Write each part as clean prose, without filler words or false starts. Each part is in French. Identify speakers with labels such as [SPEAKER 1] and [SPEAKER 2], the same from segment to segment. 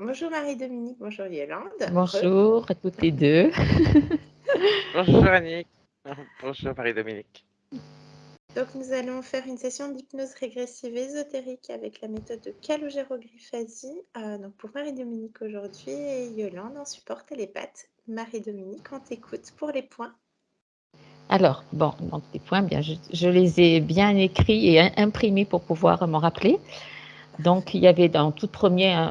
[SPEAKER 1] Bonjour Marie-Dominique, bonjour Yolande.
[SPEAKER 2] Bonjour à toutes les deux.
[SPEAKER 3] Bonjour Annick. Bonjour Marie-Dominique.
[SPEAKER 1] Donc nous allons faire une session d'hypnose régressive ésotérique avec la méthode de calogérographasie. Donc pour Marie-Dominique aujourd'hui et Yolande en support télépathe. Marie-Dominique, on t'écoute pour les points.
[SPEAKER 2] Alors, bon, donc les points, bien, je les ai bien écrits et imprimés pour pouvoir m'en rappeler. Donc, il y avait dans tout premier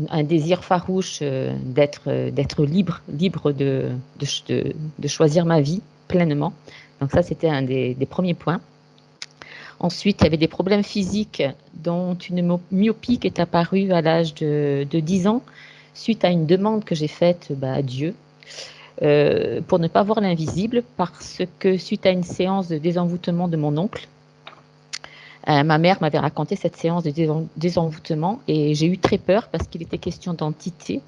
[SPEAKER 2] un désir farouche d'être libre de choisir ma vie pleinement. Donc ça, c'était un des premiers points. Ensuite, il y avait des problèmes physiques, dont une myopie qui est apparue à l'âge de 10 ans, suite à une demande que j'ai faite à Dieu. Pour ne pas voir l'invisible, parce que suite à une séance de désenvoûtement de mon oncle, ma mère m'avait raconté cette séance de désenvoûtement et j'ai eu très peur parce qu'il était question d'entités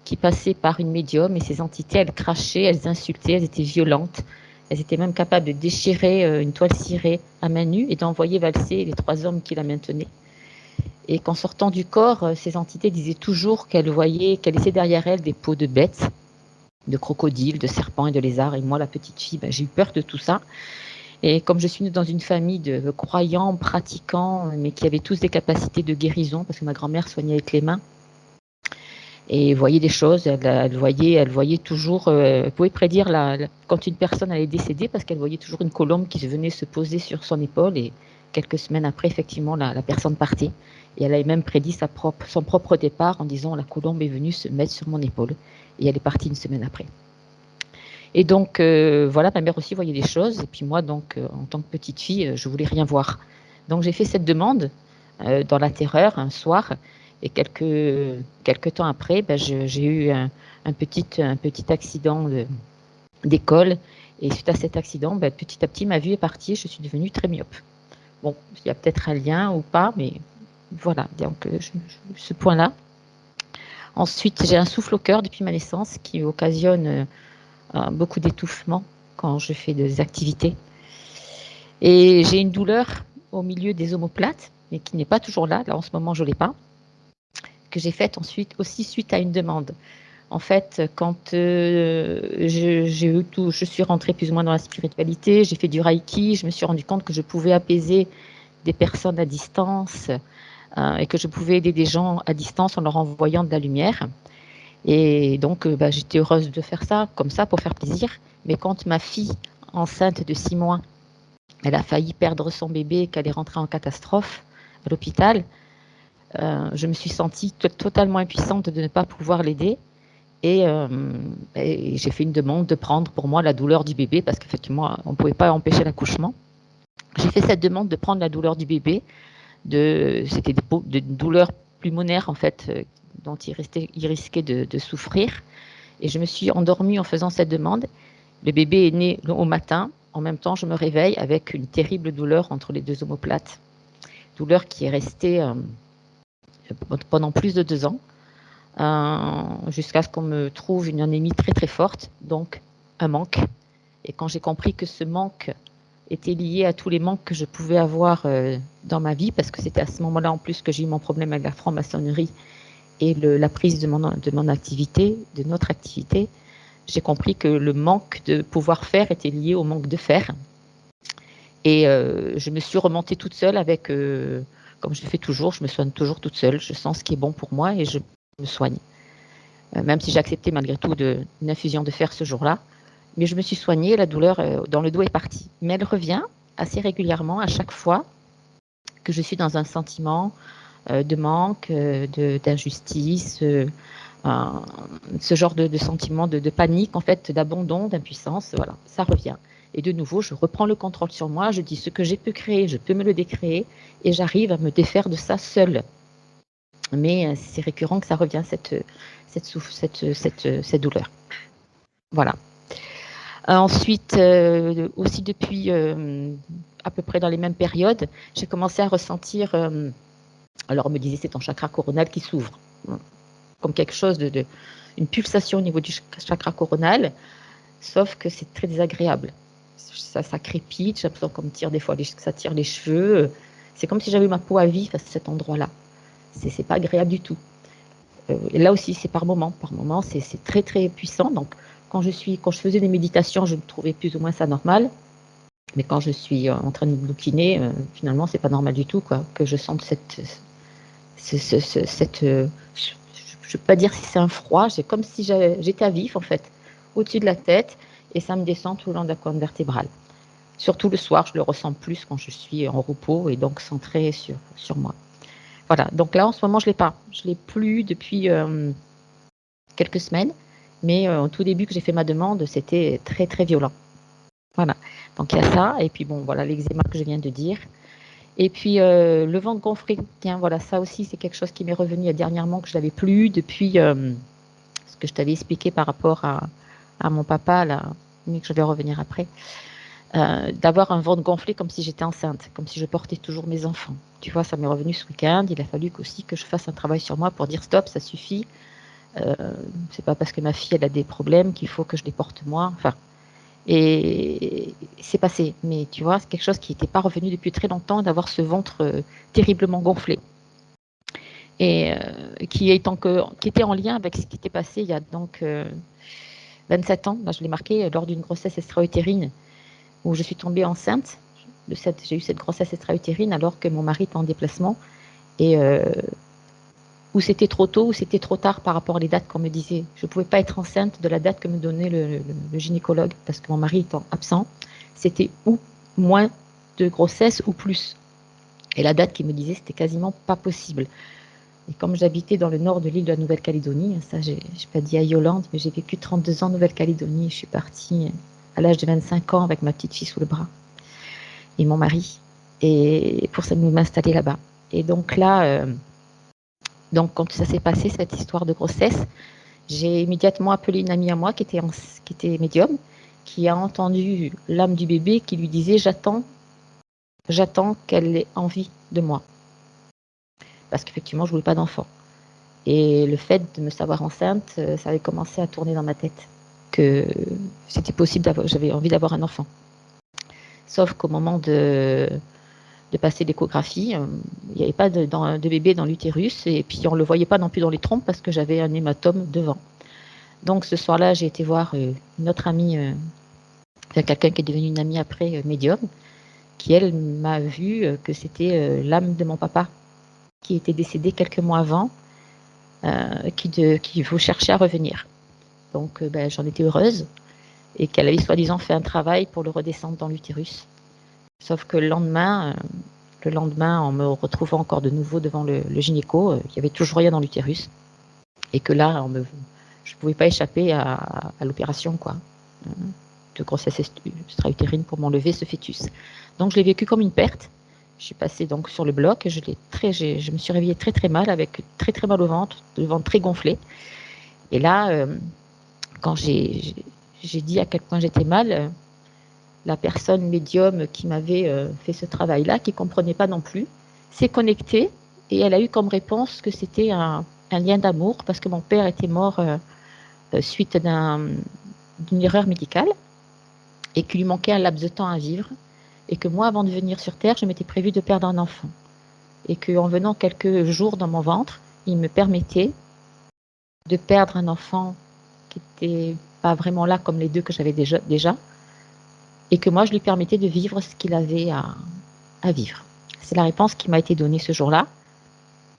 [SPEAKER 2] qui passaient par une médium et ces entités, elles crachaient, elles insultaient, elles étaient violentes. Elles étaient même capables de déchirer une toile cirée à main nue et d'envoyer valser les 3 hommes qui la maintenaient. Et qu'en sortant du corps, ces entités disaient toujours qu'elles laissaient derrière elles des peaux de bêtes, de crocodiles, de serpents et de lézards. Et moi, la petite fille, j'ai eu peur de tout ça. Et comme je suis née dans une famille de croyants, pratiquants, mais qui avaient tous des capacités de guérison, parce que ma grand-mère soignait avec les mains, et voyait des choses, elle voyait toujours, elle pouvait prédire quand une personne allait décéder, parce qu'elle voyait toujours une colombe qui venait se poser sur son épaule, et quelques semaines après, effectivement, la personne partait. Et elle avait même prédit son propre départ en disant, la colombe est venue se mettre sur mon épaule, et elle est partie une semaine après. Et donc, voilà, ma mère aussi voyait des choses. Et puis moi, donc, en tant que petite fille, je voulais rien voir. Donc, j'ai fait cette demande dans la terreur un soir. Et quelques temps après, j'ai eu un petit accident d'école. Et suite à cet accident, petit à petit, ma vue est partie. Je suis devenue très myope. Bon, il y a peut-être un lien ou pas, mais voilà. Donc, ce point-là. Ensuite, j'ai un souffle au cœur depuis ma naissance qui occasionne beaucoup d'étouffement quand je fais des activités. Et j'ai une douleur au milieu des omoplates, mais qui n'est pas toujours là. Là, en ce moment, je ne l'ai pas. Que j'ai faite ensuite aussi suite à une demande. En fait, quand je suis rentrée plus ou moins dans la spiritualité, j'ai fait du Reiki, je me suis rendu compte que je pouvais apaiser des personnes à distance et que je pouvais aider des gens à distance en leur envoyant de la lumière. Et donc, j'étais heureuse de faire ça, comme ça, pour faire plaisir. Mais quand ma fille, enceinte de 6 mois, elle a failli perdre son bébé et qu'elle est rentrée en catastrophe à l'hôpital, je me suis sentie totalement impuissante de ne pas pouvoir l'aider. Et j'ai fait une demande de prendre pour moi la douleur du bébé, parce qu'effectivement, on ne pouvait pas empêcher l'accouchement. J'ai fait cette demande de prendre la douleur du bébé. C'était des douleurs pulmonaires, en fait, dont il risquait de souffrir. Et je me suis endormie en faisant cette demande. Le bébé est né au matin. En même temps, je me réveille avec une terrible douleur entre les 2 omoplates. Douleur qui est restée pendant plus de 2 ans, jusqu'à ce qu'on me trouve une anémie très très forte, donc un manque. Et quand j'ai compris que ce manque était lié à tous les manques que je pouvais avoir dans ma vie, parce que c'était à ce moment-là en plus que j'ai eu mon problème avec la franc-maçonnerie et la prise de mon activité, de notre activité, j'ai compris que le manque de pouvoir faire était lié au manque de faire. Et je me suis remontée toute seule avec, comme je le fais toujours, je me soigne toujours toute seule. Je sens ce qui est bon pour moi et je me soigne. Même si j'ai accepté malgré tout une infusion de fer ce jour-là. Mais je me suis soignée, la douleur dans le dos est partie. Mais elle revient assez régulièrement à chaque fois que je suis dans un sentiment de manque, d'injustice, ce genre de sentiment de panique, en fait, d'abandon, d'impuissance, voilà, ça revient. Et de nouveau, je reprends le contrôle sur moi, je dis ce que j'ai pu créer, je peux me le décréer, et j'arrive à me défaire de ça seule. Mais c'est récurrent que ça revient, cette douleur. Voilà. Ensuite, aussi depuis à peu près dans les mêmes périodes, j'ai commencé à ressentir, alors on me disait c'est ton chakra coronal qui s'ouvre, comme quelque chose une pulsation au niveau du chakra coronal, sauf que c'est très désagréable. Ça crépite, j'ai l'impression qu'on me tire des fois, ça tire les cheveux. C'est comme si j'avais ma peau à vif à cet endroit-là. C'est pas agréable du tout. Et là aussi, c'est par moment. Par moment, c'est très, très puissant. Donc, quand je faisais des méditations, je trouvais plus ou moins ça normal. Mais quand je suis en train de bouquiner, finalement, c'est pas normal du tout, quoi, que je sente je ne peux pas dire si c'est un froid, c'est comme si j'étais à vif, en fait, au-dessus de la tête, et ça me descend tout le long de la colonne vertébrale. Surtout le soir, je le ressens plus quand je suis en repos et donc centrée sur moi. Voilà, donc là, en ce moment, je ne l'ai pas. Je ne l'ai plus depuis quelques semaines, mais au tout début que j'ai fait ma demande, c'était très, très violent. Voilà, donc il y a ça, et puis bon, voilà l'eczéma que je viens de dire. Et puis le ventre gonflé, tiens, voilà, ça aussi, c'est quelque chose qui m'est revenu dernièrement, que je n'avais plus depuis ce que je t'avais expliqué par rapport à mon papa, là, mais que je vais revenir après. D'avoir un ventre gonflé comme si j'étais enceinte, comme si je portais toujours mes enfants. Tu vois, ça m'est revenu ce week-end. Il a fallu aussi que je fasse un travail sur moi pour dire stop, ça suffit. C'est pas parce que ma fille elle a des problèmes qu'il faut que je les porte moi. Enfin, et c'est passé. Mais tu vois, c'est quelque chose qui n'était pas revenu depuis très longtemps, d'avoir ce ventre terriblement gonflé. Et qui était en lien avec ce qui était passé il y a donc 27 ans. Là, je l'ai marqué lors d'une grossesse extra-utérine où je suis tombée enceinte. J'ai eu cette grossesse extra-utérine alors que mon mari était en déplacement. Et où c'était trop tôt, ou c'était trop tard par rapport aux dates qu'on me disait. Je ne pouvais pas être enceinte de la date que me donnait le gynécologue parce que mon mari étant absent. C'était ou moins de grossesse ou plus. Et la date qu'il me disait, c'était quasiment pas possible. Et comme j'habitais dans le nord de l'île de la Nouvelle-Calédonie, ça j'ai pas dit à Yolande, mais j'ai vécu 32 ans en Nouvelle-Calédonie. Je suis partie à l'âge de 25 ans avec ma petite fille sous le bras et mon mari, et pour m'installer là-bas. Et donc là, donc quand ça s'est passé, cette histoire de grossesse, j'ai immédiatement appelé une amie à moi qui était médium, qui a entendu l'âme du bébé qui lui disait j'attends qu'elle ait envie de moi. Parce qu'effectivement, je ne voulais pas d'enfant. Et le fait de me savoir enceinte, ça avait commencé à tourner dans ma tête, que c'était possible, j'avais envie d'avoir un enfant. Sauf qu'au moment de passer l'échographie, il n'y avait pas de bébé dans l'utérus, et puis on ne le voyait pas non plus dans les trompes parce que j'avais un hématome devant. Donc ce soir-là, j'ai été voir une autre amie, quelqu'un qui est devenu une amie après, médium, qui elle m'a vu que c'était l'âme de mon papa qui était décédé quelques mois avant, qui vous cherchait à revenir. Donc j'en étais heureuse, et qu'elle avait soi-disant fait un travail pour le redescendre dans l'utérus. Sauf que le lendemain, en me retrouvant encore de nouveau devant le gynéco, il n'y avait toujours rien dans l'utérus. Et que là, je ne pouvais pas échapper à l'opération, quoi, de grossesse extra-utérine pour m'enlever ce fœtus. Donc je l'ai vécu comme une perte. Je suis passée donc sur le bloc, je me suis réveillée très très mal, avec très très mal au ventre, le ventre très gonflé. Et là, quand j'ai dit à quel point j'étais mal, la personne médium qui m'avait fait ce travail-là, qui ne comprenait pas non plus, s'est connectée, et elle a eu comme réponse que c'était un lien d'amour, parce que mon père était mort suite d'une erreur médicale, et qu'il lui manquait un laps de temps à vivre, et que moi, avant de venir sur Terre, je m'étais prévu de perdre un enfant. Et qu'en venant quelques jours dans mon ventre, il me permettait de perdre un enfant qui n'était pas vraiment là comme les deux que j'avais déjà, et que moi, je lui permettais de vivre ce qu'il avait à vivre. C'est la réponse qui m'a été donnée ce jour-là,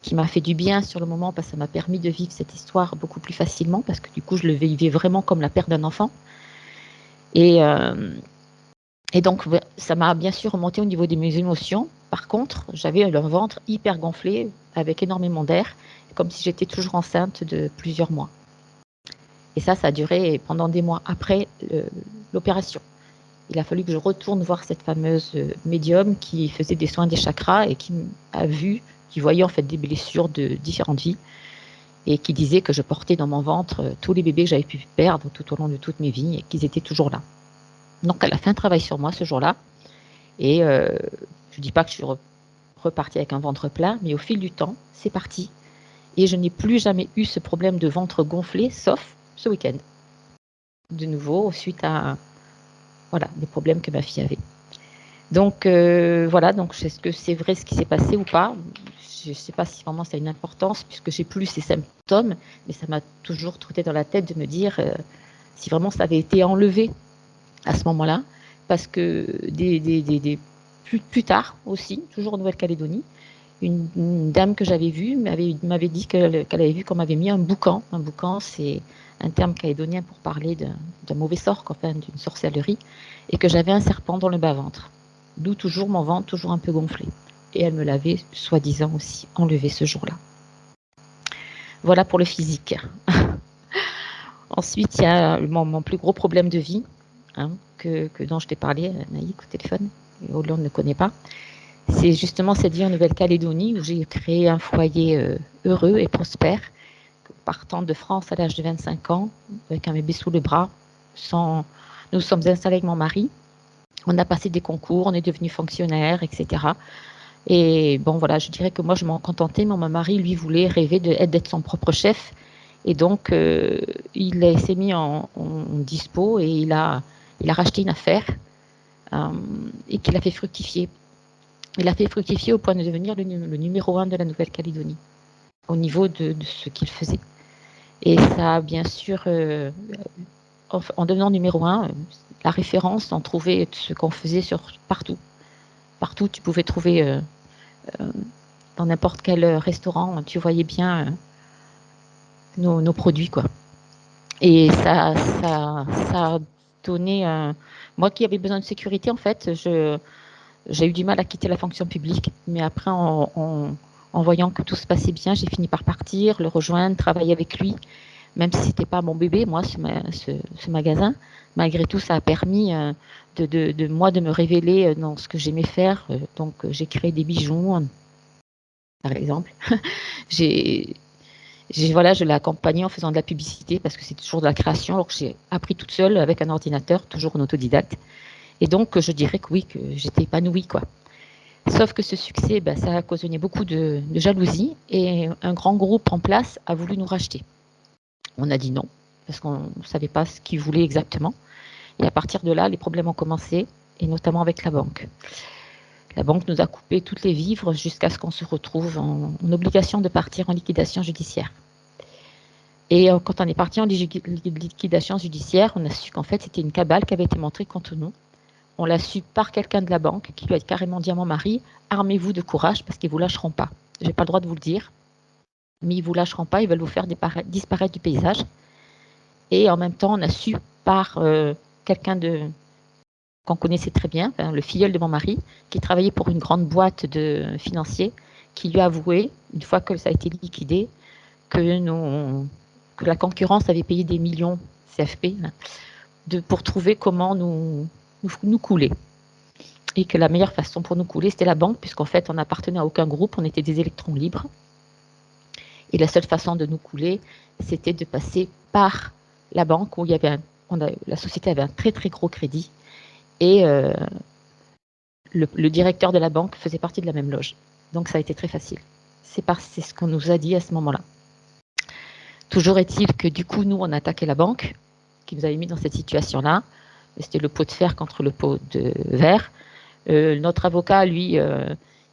[SPEAKER 2] qui m'a fait du bien sur le moment, parce que ça m'a permis de vivre cette histoire beaucoup plus facilement, parce que du coup, je le vivais vraiment comme la perte d'un enfant. Et donc, ça m'a bien sûr remonté au niveau de mes émotions. Par contre, j'avais le ventre hyper gonflé, avec énormément d'air, comme si j'étais toujours enceinte de plusieurs mois. Et ça a duré pendant des mois après l'opération. Il a fallu que je retourne voir cette fameuse médium qui faisait des soins des chakras et qui voyait en fait des blessures de différentes vies, et qui disait que je portais dans mon ventre tous les bébés que j'avais pu perdre tout au long de toutes mes vies, et qu'ils étaient toujours là. Donc elle a fait un travail sur moi ce jour-là, et je ne dis pas que je suis repartie avec un ventre plein, mais au fil du temps, c'est parti. Et je n'ai plus jamais eu ce problème de ventre gonflé, sauf ce week-end. De nouveau, suite à des problèmes que ma fille avait. Donc voilà, donc est-ce que c'est vrai ce qui s'est passé ou pas? Je ne sais pas si vraiment ça a une importance puisque j'ai plus ces symptômes, mais ça m'a toujours trotté dans la tête de me dire si vraiment ça avait été enlevé à ce moment-là, parce que plus tard aussi, toujours en Nouvelle-Calédonie, une dame que j'avais vue m'avait dit qu'elle avait vu qu'on m'avait mis un boucan. Un boucan, c'est un terme calédonien pour parler d'un mauvais sort, enfin d'une sorcellerie, et que j'avais un serpent dans le bas-ventre. D'où toujours mon ventre, toujours un peu gonflé. Et elle me l'avait, soi-disant aussi, enlevé ce jour-là. Voilà pour le physique. Ensuite, il y a mon plus gros problème de vie, dont je t'ai parlé, Naïk, au téléphone, et Hollande ne connaît pas. C'est justement cette vie en Nouvelle-Calédonie où j'ai créé un foyer heureux et prospère, partant de France à l'âge de 25 ans, avec un bébé sous le bras. Nous sommes installés avec mon mari. On a passé des concours, on est devenu fonctionnaire, etc. Et bon, voilà, je dirais que moi, je m'en contentais, mais mon mari, lui, voulait rêver d'être son propre chef. Et donc, il s'est mis en dispo et il a racheté une affaire et qu'il a fait fructifier. Il a fait fructifier au point de devenir le numéro 1 de la Nouvelle-Calédonie au niveau de ce qu'il faisait. Et ça, bien sûr, en devenant numéro 1, la référence, on trouvait ce qu'on faisait partout. Partout, tu pouvais trouver dans n'importe quel restaurant, tu voyais bien nos produits, quoi. Et ça a donné... moi qui avais besoin de sécurité, en fait, j'ai eu du mal à quitter la fonction publique. Mais après, en voyant que tout se passait bien, j'ai fini par partir, le rejoindre, travailler avec lui. Même si ce n'était pas mon bébé, moi, ce magasin, malgré tout, ça a permis moi de me révéler dans ce que j'aimais faire. Donc, j'ai créé des bijoux, par exemple. Voilà, je l'ai accompagné en faisant de la publicité parce que c'est toujours de la création. Alors que j'ai appris toute seule avec un ordinateur, toujours en autodidacte. Et donc, je dirais que oui, que j'étais épanouie, quoi. Sauf que ce succès, ça a occasionné beaucoup de jalousie et un grand groupe en place a voulu nous racheter. On a dit non, parce qu'on ne savait pas ce qu'ils voulaient exactement. Et à partir de là, les problèmes ont commencé, et notamment avec la banque. La banque nous a coupé toutes les vivres jusqu'à ce qu'on se retrouve en obligation de partir en liquidation judiciaire. Et quand on est parti en liquidation judiciaire, on a su qu'en fait, c'était une cabale qui avait été montrée contre nous. On l'a su par quelqu'un de la banque qui lui a carrément dit à mon mari, armez-vous de courage parce qu'ils ne vous lâcheront pas. Je n'ai pas le droit de vous le dire, mais ils ne vous lâcheront pas, ils veulent vous faire disparaître du paysage. Et en même temps, on a su par quelqu'un qu'on connaissait très bien, le filleul de mon mari, qui travaillait pour une grande boîte de financiers, qui lui a avoué, une fois que ça a été liquidé, que la concurrence avait payé des millions CFP pour trouver comment nous couler. Et que la meilleure façon pour nous couler, c'était la banque, puisqu'en fait, on n'appartenait à aucun groupe, on était des électrons libres. Et la seule façon de nous couler, c'était de passer par la banque où la société avait un très très gros crédit et le directeur de la banque faisait partie de la même loge. Donc ça a été très facile. C'est ce qu'on nous a dit à ce moment-là. Toujours est-il que du coup, nous, on a attaqué la banque qui nous avait mis dans cette situation-là. C'était le pot de fer contre le pot de verre. Notre avocat, lui,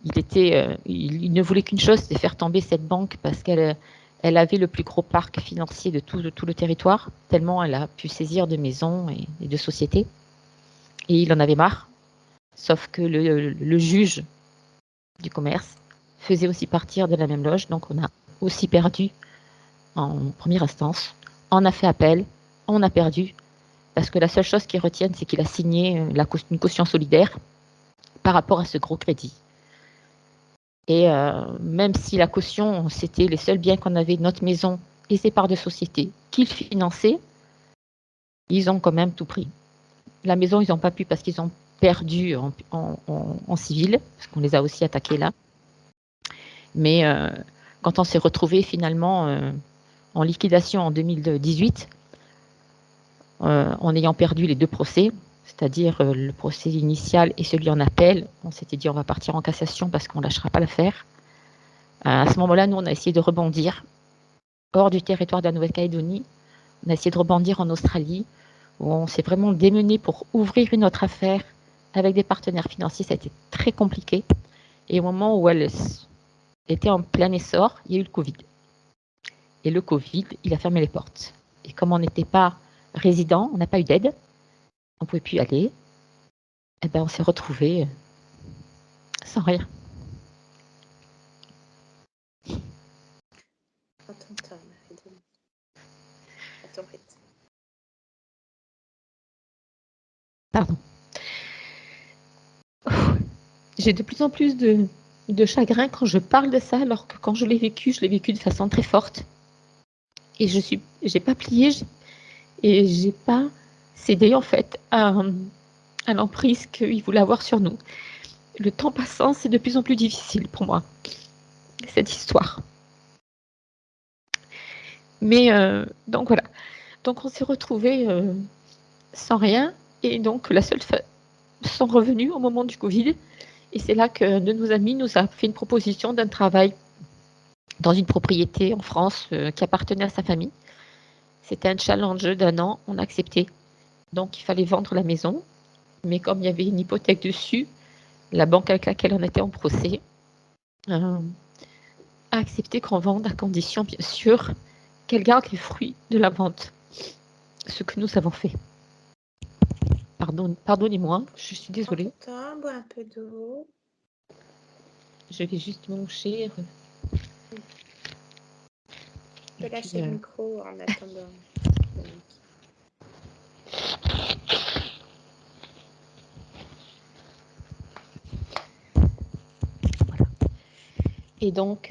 [SPEAKER 2] il ne voulait qu'une chose, c'est faire tomber cette banque parce qu'elle avait le plus gros parc financier de tout le territoire, tellement elle a pu saisir de maisons et de sociétés. Et il en avait marre. Sauf que le juge du commerce faisait aussi partir de la même loge, donc on a aussi perdu en première instance. On a fait appel, on a perdu, parce que la seule chose qu'ils retiennent, c'est qu'il a signé une caution solidaire par rapport à ce gros crédit. Et même si la caution, c'était les seuls biens qu'on avait, notre maison et ses parts de société qu'ils finançaient, ils ont quand même tout pris. La maison, ils n'ont pas pu parce qu'ils ont perdu en civil, parce qu'on les a aussi attaqués là. Mais quand on s'est retrouvés finalement en liquidation en 2018, en ayant perdu les deux procès, c'est-à-dire le procès initial et celui en appel, on s'était dit on va partir en cassation parce qu'on ne lâchera pas l'affaire. À ce moment-là, nous, on a essayé de rebondir hors du territoire de la Nouvelle-Calédonie. On a essayé de rebondir en Australie, où on s'est vraiment démené pour ouvrir une autre affaire avec des partenaires financiers, ça a été très compliqué. Et au moment où elle était en plein essor, il y a eu le Covid. Et le Covid, il a fermé les portes. Et comme on n'était pas résident, on n'a pas eu d'aide, on ne pouvait plus y aller, et ben on s'est retrouvés sans rien.
[SPEAKER 1] Prends ton temps, Marie-Dominique. À ton rythme.
[SPEAKER 2] Pardon. J'ai de plus en plus de chagrin quand je parle de ça, alors que quand je l'ai vécu de façon très forte. Et j'ai pas plié, et j'ai pas cédé en fait à l'emprise qu'il voulait avoir sur nous. Le temps passant, c'est de plus en plus difficile pour moi, cette histoire. Mais donc voilà. Donc on s'est retrouvés sans rien, et donc la seule sont revenus au moment du Covid. Et c'est là qu'un de nos amis nous a fait une proposition d'un travail dans une propriété en France qui appartenait à sa famille. C'était un challenge d'1 an, on a accepté. Donc il fallait vendre la maison, mais comme il y avait une hypothèque dessus, la banque avec laquelle on était en procès a accepté qu'on vende à condition, bien sûr, qu'elle garde les fruits de la vente. Ce que nous avons fait. Pardonnez-moi, je suis
[SPEAKER 1] Prends
[SPEAKER 2] désolée.
[SPEAKER 1] ton temps, bois un peu d'eau.
[SPEAKER 2] Je vais juste me moucher.
[SPEAKER 1] Je peux lâcher le micro en attendant. Dominique.
[SPEAKER 2] Voilà. Et donc,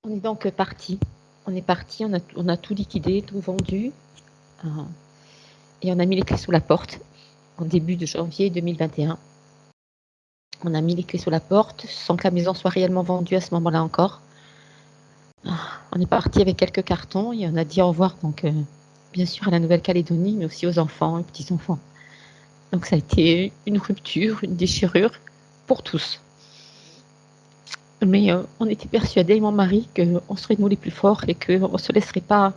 [SPEAKER 2] on est donc parti. On est parti, on a tout liquidé, tout vendu. Et on a mis les clés sous la porte en début de janvier 2021. On a mis les clés sous la porte sans que la maison soit réellement vendue à ce moment-là encore. On est parti avec quelques cartons et on a dit au revoir, donc, bien sûr, à la Nouvelle-Calédonie, mais aussi aux enfants et petits-enfants. Donc ça a été une rupture, une déchirure pour tous. Mais on était persuadés, mon mari, qu'on serait nous les plus forts et qu'on ne se laisserait pas.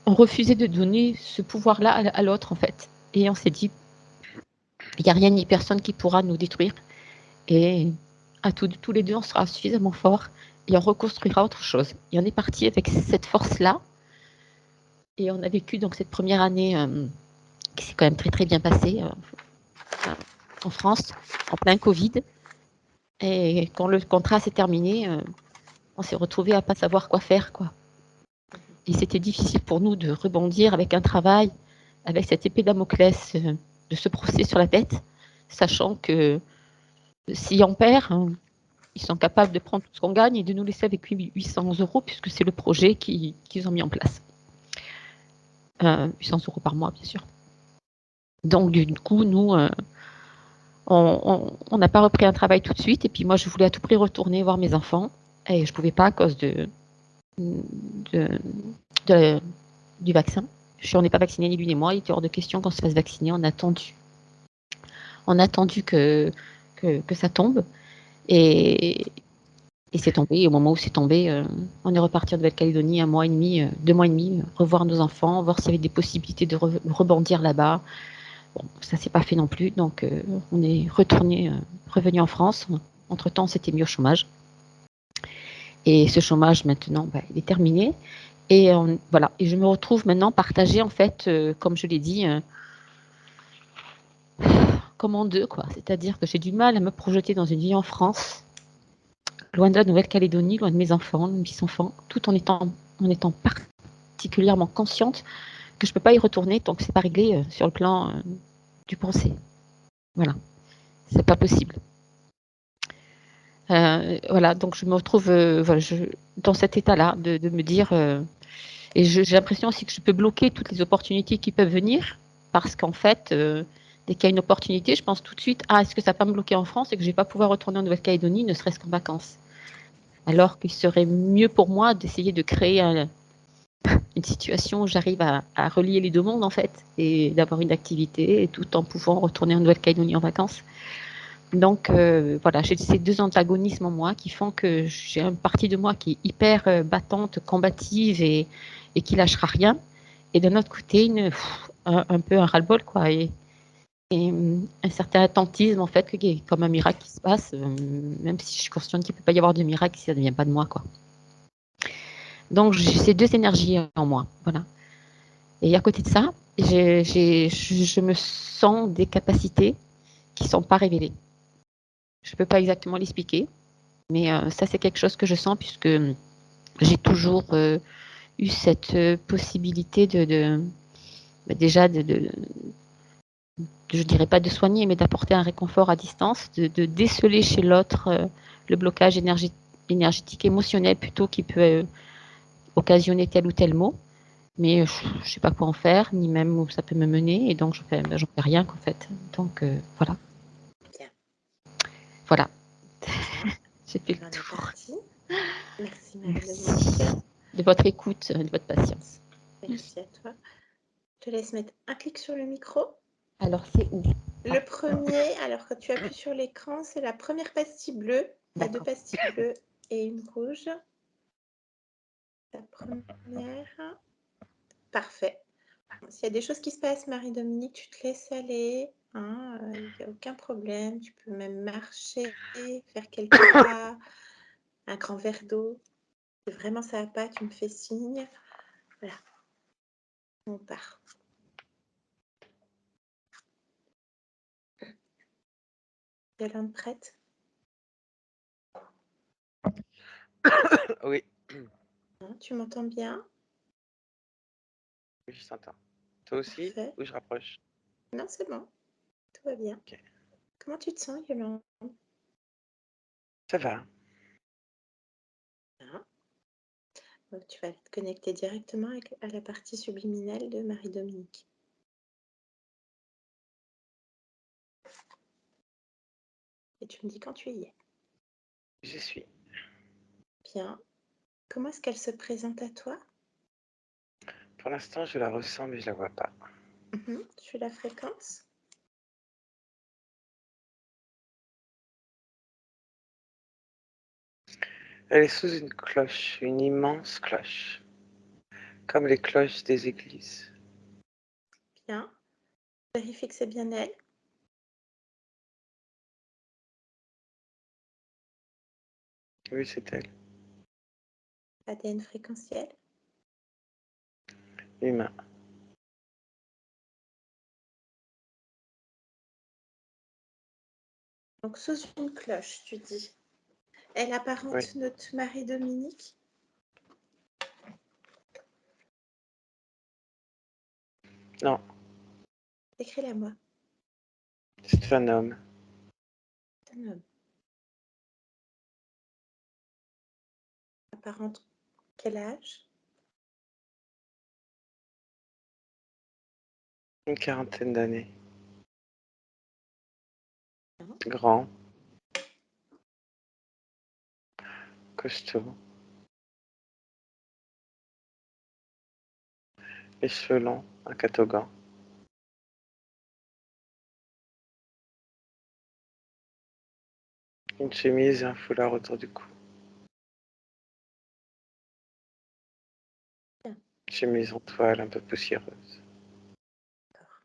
[SPEAKER 2] On refusait de donner ce pouvoir-là à l'autre, en fait. Et on s'est dit, il n'y a rien ni personne qui pourra nous détruire. Et tous les deux, on sera suffisamment forts et on reconstruira autre chose. Et on est parti avec cette force-là. Et on a vécu donc cette première année qui s'est quand même très très bien passée en France, en plein Covid. Et quand le contrat s'est terminé, on s'est retrouvés à ne pas savoir quoi faire, quoi. Et c'était difficile pour nous de rebondir avec un travail, avec cette épée Damoclès de ce procès sur la tête, sachant que si on perd, ils sont capables de prendre tout ce qu'on gagne et de nous laisser avec 800 € puisque c'est le projet qu'ils ont mis en place. 800 € par mois, bien sûr. Donc, du coup, nous, on n'a pas repris un travail tout de suite. Et puis moi, je voulais à tout prix retourner voir mes enfants. Et je ne pouvais pas à cause du vaccin. On n'est pas vaccinés ni lui ni moi. Il était hors de question qu'on se fasse vacciner. On a attendu que ça tombe. Et c'est tombé. Et au moment où c'est tombé, on est reparti en Nouvelle-Calédonie 1 mois et demi, 2 mois et demi, revoir nos enfants, voir s'il y avait des possibilités de rebondir là-bas. Bon, ça ne s'est pas fait non plus. Donc, on est revenu en France. Entre-temps, on s'était mis au chômage. Et ce chômage, maintenant, il est terminé. Et voilà. Et je me retrouve maintenant partagée, en fait, comme je l'ai dit, comme en deux, quoi. C'est-à-dire que j'ai du mal à me projeter dans une vie en France, loin de la Nouvelle-Calédonie, loin de mes enfants, de mes petits-enfants, tout en étant particulièrement consciente que je ne peux pas y retourner tant que ce n'est pas réglé sur le plan du procès. Voilà. C'est pas possible. Voilà, donc je me retrouve dans cet état-là de me dire, et j'ai l'impression aussi que je peux bloquer toutes les opportunités qui peuvent venir, parce qu'en fait, dès qu'il y a une opportunité, je pense tout de suite, est-ce que ça va pas me bloquer en France et que je ne vais pas pouvoir retourner en Nouvelle-Calédonie, ne serait-ce qu'en vacances. Alors qu'il serait mieux pour moi d'essayer de créer une situation où j'arrive à relier les deux mondes, en fait, et d'avoir une activité, et tout en pouvant retourner en Nouvelle-Calédonie en vacances. Donc voilà, j'ai ces deux antagonismes en moi qui font que j'ai une partie de moi qui est hyper battante, combative et qui lâchera rien. Et d'un autre côté, un peu un ras-le-bol, quoi. Et et un certain attentisme, en fait, qui est comme un miracle qui se passe, même si je suis consciente qu'il ne peut pas y avoir de miracle si ça ne vient pas de moi, quoi. Donc, j'ai ces deux énergies en moi, voilà. Et à côté de ça, je me sens des capacités qui ne sont pas révélées. Je ne peux pas exactement l'expliquer, mais ça, c'est quelque chose que je sens puisque j'ai toujours eu cette possibilité déjà je dirais pas de soigner, mais d'apporter un réconfort à distance, de déceler chez l'autre le blocage énergétique, émotionnel plutôt qui peut occasionner tel ou tel mot. Mais je ne sais pas quoi en faire, ni même où ça peut me mener, et donc j'en fais rien en fait. Donc voilà.
[SPEAKER 1] Bien.
[SPEAKER 2] Voilà.
[SPEAKER 1] Bien.
[SPEAKER 2] J'ai fait
[SPEAKER 1] On
[SPEAKER 2] le
[SPEAKER 1] est
[SPEAKER 2] tour.
[SPEAKER 1] parti. Merci Marie-Dominique.
[SPEAKER 2] Merci de votre écoute, de votre patience.
[SPEAKER 1] Merci à toi. Je te laisse mettre un clic sur le micro.
[SPEAKER 2] Alors c'est où?
[SPEAKER 1] Le premier, alors quand tu appuies sur l'écran, c'est la première pastille bleue. Il y a deux
[SPEAKER 2] D'accord.
[SPEAKER 1] pastilles bleues et une rouge. La première. Parfait. S'il y a des choses qui se passent, Marie-Dominique, tu te laisses aller. Hein, il n'y a aucun problème. Tu peux même marcher, faire quelques pas, un grand verre d'eau. Si vraiment ça va pas, tu me fais signe. Voilà. On part. Yolande, prête?
[SPEAKER 3] Oui,
[SPEAKER 1] Hein, tu m'entends bien?
[SPEAKER 3] oui, je t'entends. Toi aussi?
[SPEAKER 1] Parfait.
[SPEAKER 3] Ou je rapproche?
[SPEAKER 1] Non, c'est bon. Tout va bien.
[SPEAKER 3] Ok.
[SPEAKER 1] Comment tu te sens, Yolande?
[SPEAKER 3] Ça va.
[SPEAKER 1] Hein. Donc, tu vas te connecter directement à la partie subliminale de Marie-Dominique. Et tu me dis quand tu y es.
[SPEAKER 3] J'y suis.
[SPEAKER 1] Bien. Comment est-ce qu'elle se présente à toi?
[SPEAKER 3] Pour l'instant, je la ressens, mais je la vois pas.
[SPEAKER 1] Tu suis la fréquence.
[SPEAKER 3] Elle est sous une cloche, une immense cloche, comme les cloches des églises.
[SPEAKER 1] Bien. Vérifie que c'est bien elle.
[SPEAKER 3] Oui, c'est elle.
[SPEAKER 1] ADN fréquentiel.
[SPEAKER 3] Humain.
[SPEAKER 1] Donc, sous une cloche, tu dis. Elle
[SPEAKER 3] Oui.
[SPEAKER 1] apparente notre Marie-Dominique.
[SPEAKER 3] Non,
[SPEAKER 1] Décris-la moi.
[SPEAKER 3] c'est un homme.
[SPEAKER 1] C'est un homme. Apparente quel âge?
[SPEAKER 3] Une quarantaine d'années.
[SPEAKER 1] Bien.
[SPEAKER 3] Grand. Costaud. Les cheveux longs, un catogan. Une chemise et un foulard autour du cou.
[SPEAKER 1] Bien.
[SPEAKER 3] Chemise en toile un peu poussiéreuse.
[SPEAKER 1] D'accord.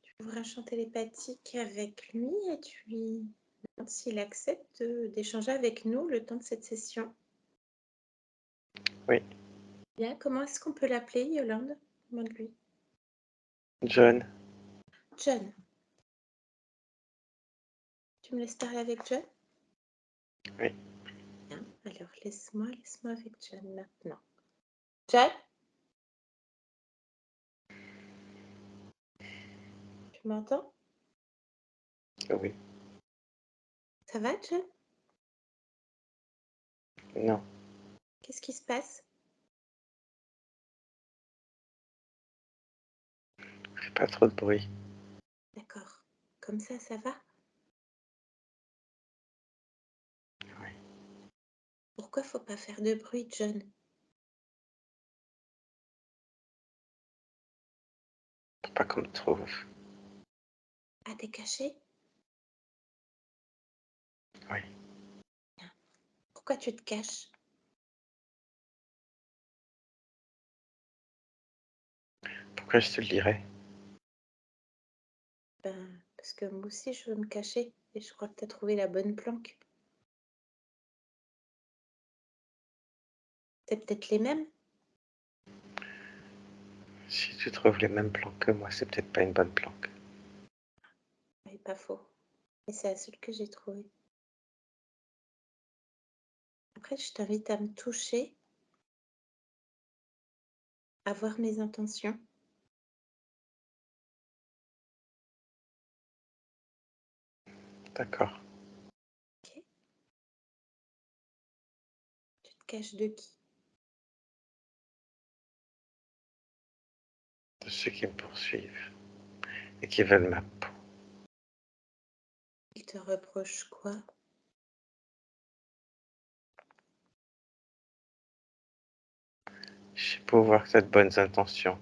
[SPEAKER 1] Tu ouvres un champ télépathique avec lui et tu lui demandes s'il accepte d'échanger avec nous le temps de cette session.
[SPEAKER 3] Oui.
[SPEAKER 1] Bien, comment est-ce qu'on peut l'appeler, Yolande? Demande-lui.
[SPEAKER 3] John.
[SPEAKER 1] John. Tu me laisses parler avec John?
[SPEAKER 3] Oui.
[SPEAKER 1] Bien, alors laisse-moi avec John maintenant. John? Tu m'entends?
[SPEAKER 3] Oui.
[SPEAKER 1] Ça va, John?
[SPEAKER 3] Non.
[SPEAKER 1] Qu'est-ce qui se passe?
[SPEAKER 3] Fais pas trop de bruit.
[SPEAKER 1] D'accord. Comme ça va?
[SPEAKER 3] Oui.
[SPEAKER 1] Pourquoi faut pas faire de bruit, John?
[SPEAKER 3] Pour pas qu'on me trouve.
[SPEAKER 1] Ah, t'es caché?
[SPEAKER 3] Oui.
[SPEAKER 1] Pourquoi tu te caches?
[SPEAKER 3] Pourquoi je te le dirais?
[SPEAKER 1] Parce que moi aussi je veux me cacher et je crois que tu as trouvé la bonne planque. C'est peut-être les mêmes?
[SPEAKER 3] Si tu trouves les mêmes planques que moi, c'est peut-être pas une bonne planque.
[SPEAKER 1] Oui, pas faux. Et c'est la seule que j'ai trouvée. Après, je t'invite à me toucher, à voir mes intentions.
[SPEAKER 3] D'accord.
[SPEAKER 1] Ok. Tu te caches de qui?
[SPEAKER 3] De ceux qui me poursuivent et qui veulent ma peau.
[SPEAKER 1] Ils te reprochent quoi?
[SPEAKER 3] Je sais pas voir que tu as de bonnes intentions.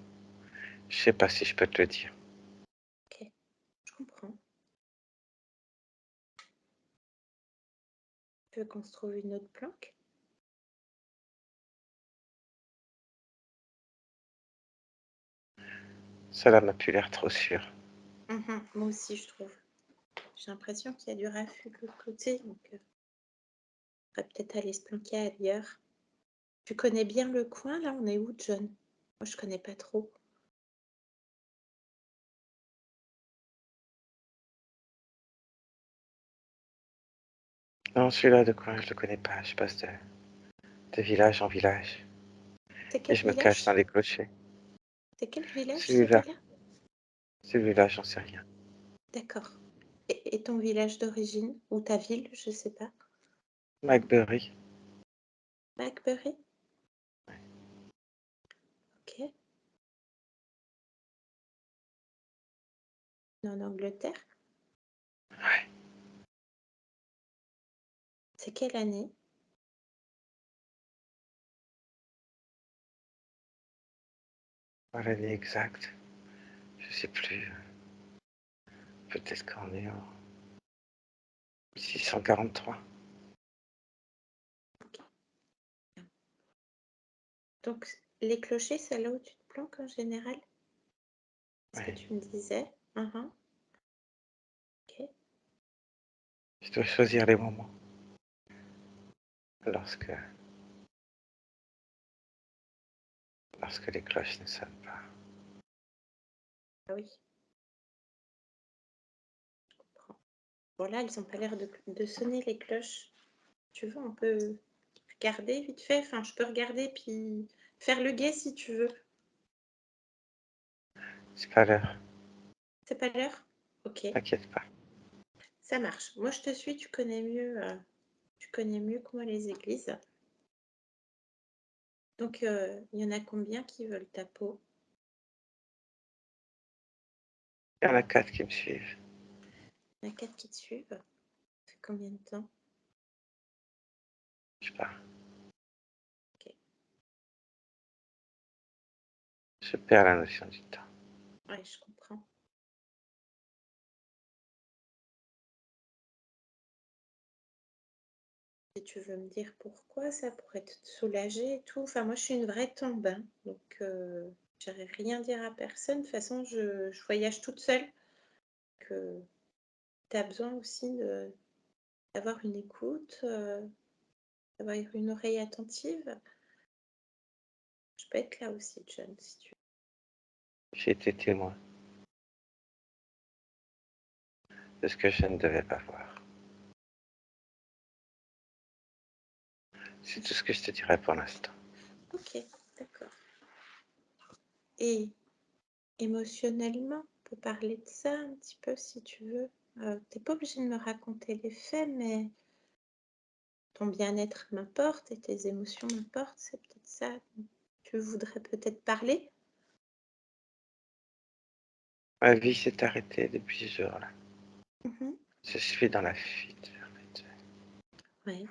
[SPEAKER 3] Je sais pas si je peux te le dire.
[SPEAKER 1] Ok, je comprends. Tu veux qu'on se trouve une autre planque?
[SPEAKER 3] Cela m'a plus l'air trop sûr.
[SPEAKER 1] Moi aussi, je trouve. J'ai l'impression qu'il y a du raffut de l'autre côté, donc on va peut-être aller se planquer ailleurs. Tu connais bien le coin, là? On est où, John? Moi, je connais pas trop.
[SPEAKER 3] Non, celui-là de coin, je le connais pas. Je passe de village en village
[SPEAKER 1] C'est
[SPEAKER 3] et
[SPEAKER 1] quel
[SPEAKER 3] je me cache dans
[SPEAKER 1] village?
[SPEAKER 3] les clochers.
[SPEAKER 1] C'est quel village,
[SPEAKER 3] Celui-là,
[SPEAKER 1] celui-là?
[SPEAKER 3] celui-là, j'en sais rien.
[SPEAKER 1] D'accord. Et ton village d'origine? Ou ta ville, je sais pas.
[SPEAKER 3] McBurry.
[SPEAKER 1] Blackberry? Ok. En Angleterre?
[SPEAKER 3] Ouais,
[SPEAKER 1] C'est quelle année?
[SPEAKER 3] pas l'année exacte. Je sais plus. Peut-être qu'on est en 643.
[SPEAKER 1] Donc, les clochers, c'est là où tu te planques en général? Ce que
[SPEAKER 3] Oui.
[SPEAKER 1] tu me disais. Ok.
[SPEAKER 3] Je dois choisir les moments. Lorsque, lorsque les cloches ne sonnent pas.
[SPEAKER 1] Ah oui, je comprends. Bon, là, elles n'ont pas l'air de sonner les cloches. Tu veux, on peut regarder vite fait. Enfin, je peux regarder puis faire le guet si tu veux.
[SPEAKER 3] C'est pas l'heure.
[SPEAKER 1] C'est pas l'heure? Ok,
[SPEAKER 3] T'inquiète pas.
[SPEAKER 1] ça marche. Moi, je te suis. Tu connais mieux que moi les églises. Donc, il y en a combien qui veulent ta peau?
[SPEAKER 3] Il y en a 4 qui me suivent.
[SPEAKER 1] Il y en a 4 qui te suivent. Ça fait combien de temps?
[SPEAKER 3] Je sais pas.
[SPEAKER 1] Ok.
[SPEAKER 3] Je perds la notion du temps.
[SPEAKER 1] Ouais, je comprends. Si tu veux me dire pourquoi, ça pourrait te soulager et tout. Enfin, moi, je suis une vraie tombe, hein, donc j'irai rien dire à personne. De toute façon, je voyage toute seule. Que tu as besoin aussi d'avoir une écoute, d'avoir une oreille attentive. Je peux être là aussi, John, si tu veux.
[SPEAKER 3] J'ai été témoin de ce que je ne devais pas voir. C'est tout ce que je te dirais pour l'instant.
[SPEAKER 1] Ok, d'accord. Et émotionnellement, on peut parler de ça un petit peu si tu veux. T'es pas obligé de me raconter les faits, mais ton bien-être m'importe et tes émotions m'importent, c'est peut-être ça dont tu voudrais peut-être parler?
[SPEAKER 3] Ma vie s'est arrêtée depuis ce jour-là.
[SPEAKER 1] Mhm.
[SPEAKER 3] Je suis dans la fuite vers mes dieux.
[SPEAKER 1] Ouais.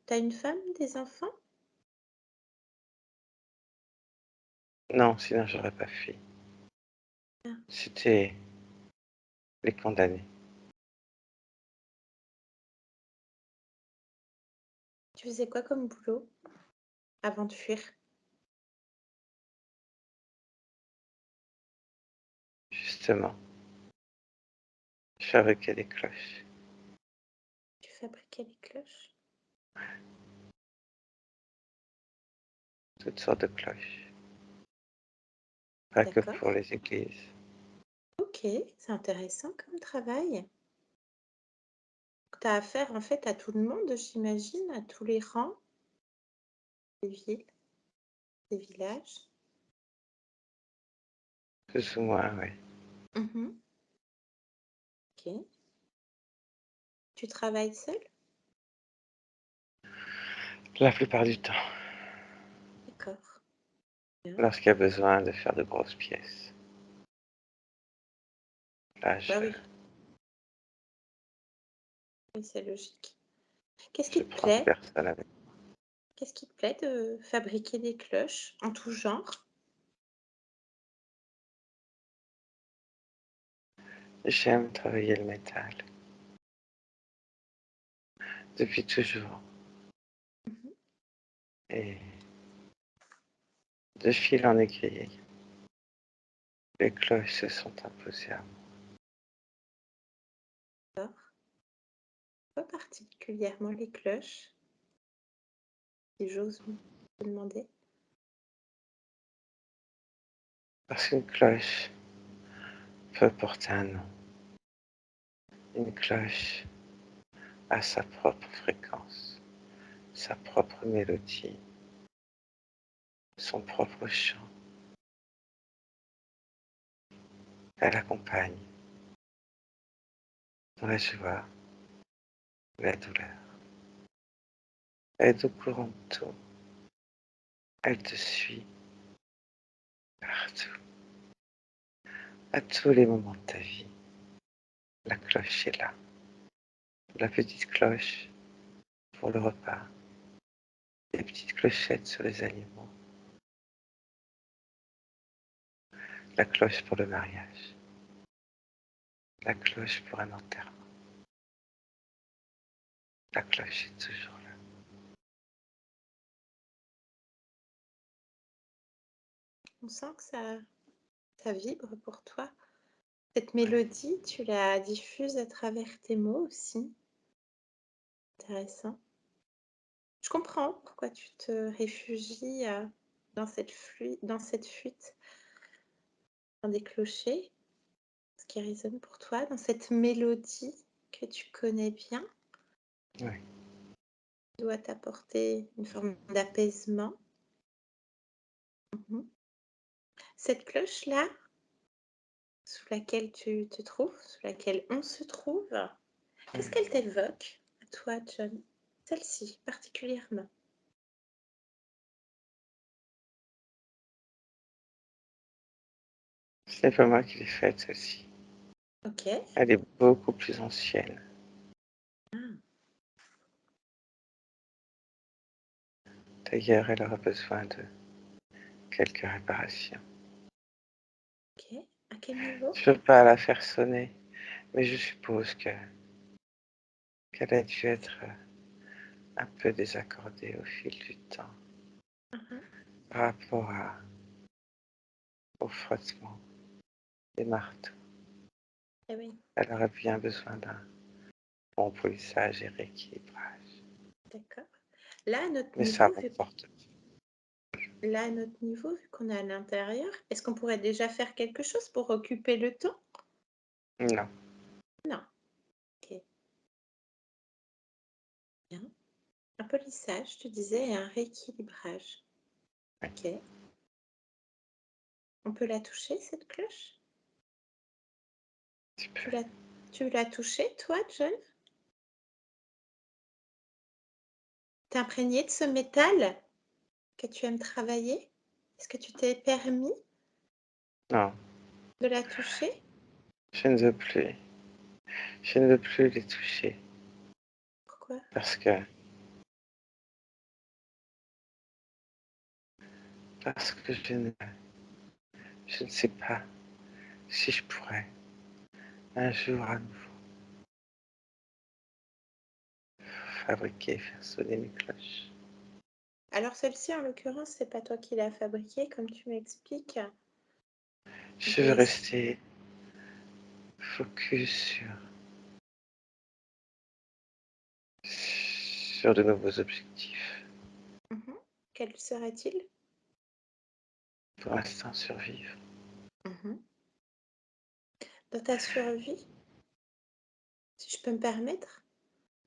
[SPEAKER 1] T'as une femme, des enfants?
[SPEAKER 3] Non, sinon j'aurais pas fui.
[SPEAKER 1] Ah.
[SPEAKER 3] C'était les condamnés.
[SPEAKER 1] Tu faisais quoi comme boulot avant de fuir?
[SPEAKER 3] justement, je fabriquais des cloches,
[SPEAKER 1] Tu fabriquais les cloches?
[SPEAKER 3] toutes sortes de cloches, pas que
[SPEAKER 1] D'accord.
[SPEAKER 3] pour les églises.
[SPEAKER 1] OK, c'est intéressant comme travail. Tu as affaire en fait à tout le monde, j'imagine, à tous les rangs des villes, des villages?
[SPEAKER 3] Plus ou moins, oui.
[SPEAKER 1] Mmh. OK. Tu travailles seul?
[SPEAKER 3] La plupart du temps,
[SPEAKER 1] D'accord, bien.
[SPEAKER 3] lorsqu'il y a besoin de faire de grosses pièces, là,
[SPEAKER 1] Bah oui, oui, c'est logique. Qu'est-ce
[SPEAKER 3] je
[SPEAKER 1] qui te
[SPEAKER 3] prends
[SPEAKER 1] plaît?
[SPEAKER 3] personne avec.
[SPEAKER 1] Qu'est-ce qui te plaît de fabriquer des cloches en tout genre?
[SPEAKER 3] J'aime travailler le métal, depuis toujours.
[SPEAKER 1] Mmh.
[SPEAKER 3] Et de fil en aiguille, les cloches se sont imposées à moi.
[SPEAKER 1] D'accord. Pas particulièrement les cloches, si j'ose te demander?
[SPEAKER 3] Parce qu'une cloche peut porter un nom. Une cloche a sa propre fréquence, sa propre mélodie, son propre chant. Elle accompagne dans la joie ou la douleur. Elle est au courant de tout. Elle te suit partout, à tous les moments de ta vie. La cloche est là. La petite cloche pour le repas, les petites clochettes sur les animaux, la cloche pour le mariage, la cloche pour un enterrement. La cloche est toujours là.
[SPEAKER 1] On sent que ça vibre pour toi. Cette
[SPEAKER 3] Ouais.
[SPEAKER 1] mélodie, tu la diffuses à travers tes mots aussi. Intéressant. Je comprends pourquoi tu te réfugies, dans cette fuite, dans des clochers, ce qui résonne pour toi, dans cette mélodie que tu connais bien,
[SPEAKER 3] Ouais.
[SPEAKER 1] doit t'apporter une forme d'apaisement. Mmh. Cette cloche-là, sous laquelle tu te trouves, sous laquelle on se trouve, qu'est-ce
[SPEAKER 3] Ouais.
[SPEAKER 1] qu'elle t'évoque à toi, John? Celle-ci particulièrement?
[SPEAKER 3] Ce n'est pas moi qui l'ai faite, celle-ci.
[SPEAKER 1] OK.
[SPEAKER 3] Elle est beaucoup plus ancienne.
[SPEAKER 1] Ah,
[SPEAKER 3] D'ailleurs, elle aura besoin de quelques réparations.
[SPEAKER 1] OK. À quel niveau?
[SPEAKER 3] Je ne peux pas la faire sonner, mais je suppose qu'elle a dû être un peu désaccordée au fil du temps
[SPEAKER 1] Mmh mh.
[SPEAKER 3] par rapport au frottement des marteaux.
[SPEAKER 1] Eh oui,
[SPEAKER 3] Elle aurait bien besoin d'un bon polissage et rééquilibrage.
[SPEAKER 1] d'accord. Là, à notre
[SPEAKER 3] Mais ça
[SPEAKER 1] niveau, vu
[SPEAKER 3] m'emporte.
[SPEAKER 1] là, à notre niveau, vu qu'on est à l'intérieur, est-ce qu'on pourrait déjà faire quelque chose pour occuper le temps?
[SPEAKER 3] Non,
[SPEAKER 1] Non. OK, bien. Un polissage, tu disais, et un rééquilibrage.
[SPEAKER 3] ouais,
[SPEAKER 1] OK. On peut la toucher, cette cloche?
[SPEAKER 3] tu
[SPEAKER 1] Tu
[SPEAKER 3] peux.
[SPEAKER 1] l'as tu l'as touchée, toi, John? Tu es imprégné de ce métal que tu aimes travailler? Est-ce que tu t'es permis
[SPEAKER 3] Non,
[SPEAKER 1] de la toucher?
[SPEAKER 3] je ne veux plus. Je ne veux plus les toucher
[SPEAKER 1] Pourquoi?
[SPEAKER 3] parce que je ne sais pas si je pourrais un jour à nouveau fabriquer, faire sonner mes cloches.
[SPEAKER 1] Alors celle-ci, en l'occurrence, c'est pas toi qui l'as fabriquée, comme tu m'expliques.
[SPEAKER 3] Je veux
[SPEAKER 1] Des
[SPEAKER 3] rester focus sur de nouveaux objectifs.
[SPEAKER 1] Mhm. Quel serait-il?
[SPEAKER 3] Pour l'instant, survivre.
[SPEAKER 1] Mhm. Dans ta survie, si je peux me permettre,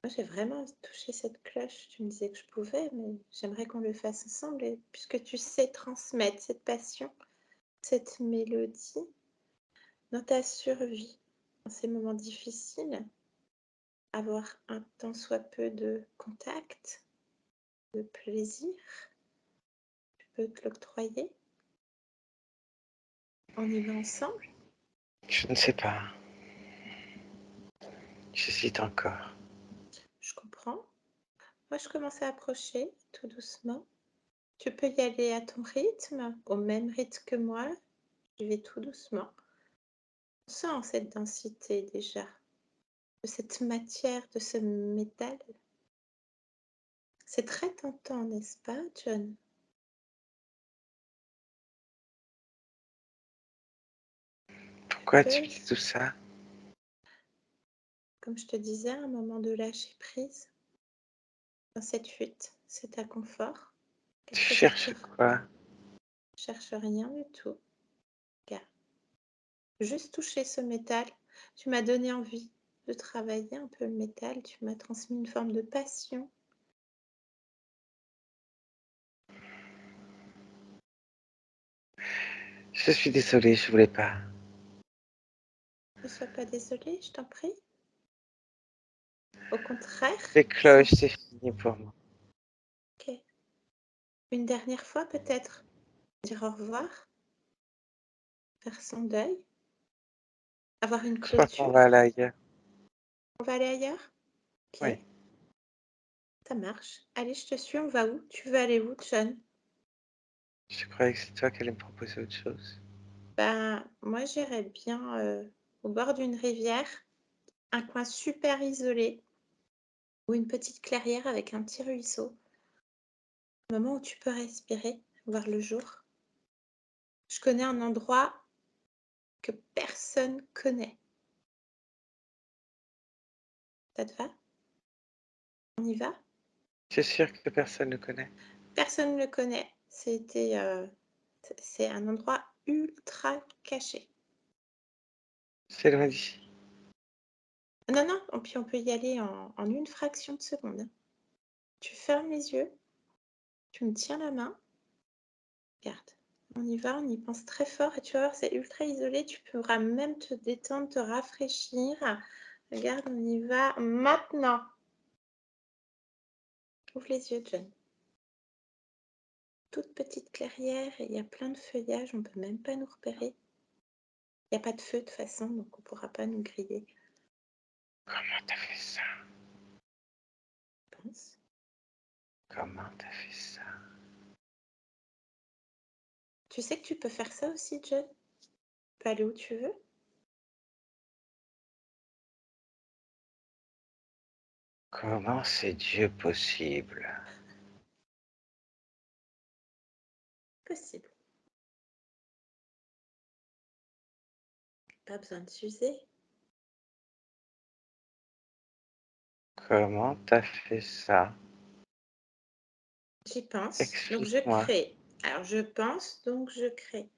[SPEAKER 1] moi j'ai vraiment envie de toucher cette cloche. Tu me disais que je pouvais, mais j'aimerais qu'on le fasse ensemble, puisque tu sais transmettre cette passion, cette mélodie, dans ta survie, dans ces moments difficiles, avoir un tant soit peu de contact, de plaisir, tu peux te l'octroyer. On y va ensemble?
[SPEAKER 3] Je ne sais pas. J'hésite encore.
[SPEAKER 1] Je comprends. Moi, je commence à approcher tout doucement. Tu peux y aller à ton rythme, au même rythme que moi. J'y vais tout doucement. On sent cette densité déjà, de cette matière, de ce métal. C'est très tentant, n'est-ce pas, John? Tu
[SPEAKER 3] Pourquoi tu
[SPEAKER 1] peux,
[SPEAKER 3] dis tout ça?
[SPEAKER 1] comme je te disais, un moment de lâcher prise dans cette fuite, cet inconfort,
[SPEAKER 3] Tu
[SPEAKER 1] quelque chose qui te
[SPEAKER 3] cherches quoi?
[SPEAKER 1] cherche rien du tout. Regarde, juste toucher ce métal, tu m'as donné envie de travailler un peu le métal, tu m'as transmis une forme de passion.
[SPEAKER 3] Je suis désolée, je voulais pas.
[SPEAKER 1] Ne sois pas désolée, je t'en prie. Au contraire,
[SPEAKER 3] Les
[SPEAKER 1] c'est
[SPEAKER 3] cloches, c'est fini pour moi.
[SPEAKER 1] ok. Une dernière fois peut-être, dire au revoir, faire son deuil, avoir une
[SPEAKER 3] Je crois qu'on
[SPEAKER 1] clôture.
[SPEAKER 3] va aller ailleurs.
[SPEAKER 1] On va aller ailleurs? Ok,
[SPEAKER 3] Oui,
[SPEAKER 1] ça marche. Allez, je te suis, on va où? Tu veux aller où, John?
[SPEAKER 3] je croyais que c'est toi qui allais me proposer autre chose.
[SPEAKER 1] Ben, moi j'irais bien au bord d'une rivière, un coin super isolé, ou une petite clairière avec un petit ruisseau. Un moment où tu peux respirer, voir le jour. Je connais un endroit que personne connaît. Ça te va? On y va?
[SPEAKER 3] C'est sûr que personne ne connaît.
[SPEAKER 1] Personne ne le connaît. C'est un endroit ultra caché.
[SPEAKER 3] C'est loin d'ici.
[SPEAKER 1] Non, non, puis on peut y aller en une fraction de seconde, hein. Tu fermes les yeux, tu me tiens la main, regarde. On y va, on y pense très fort et tu vas voir, c'est ultra isolé. Tu pourras même te détendre, te rafraîchir. Regarde, on y va maintenant. Ouvre les yeux, John. Toute petite clairière et il y a plein de feuillage, on peut même pas nous repérer. Il n'y a pas de feu de toute façon, donc on pourra pas nous griller,
[SPEAKER 3] Comment t'as fait ça?
[SPEAKER 1] je pense.
[SPEAKER 3] Comment t'as fait ça?
[SPEAKER 1] Tu sais que tu peux faire ça aussi, John? Tu peux aller où tu veux.
[SPEAKER 3] Comment c'est Dieu possible?
[SPEAKER 1] Possible. Pas besoin de s'user.
[SPEAKER 3] Comment t'as fait ça?
[SPEAKER 1] J'y pense, donc je
[SPEAKER 3] Explique-moi.
[SPEAKER 1] crée. Alors je pense, donc je crée.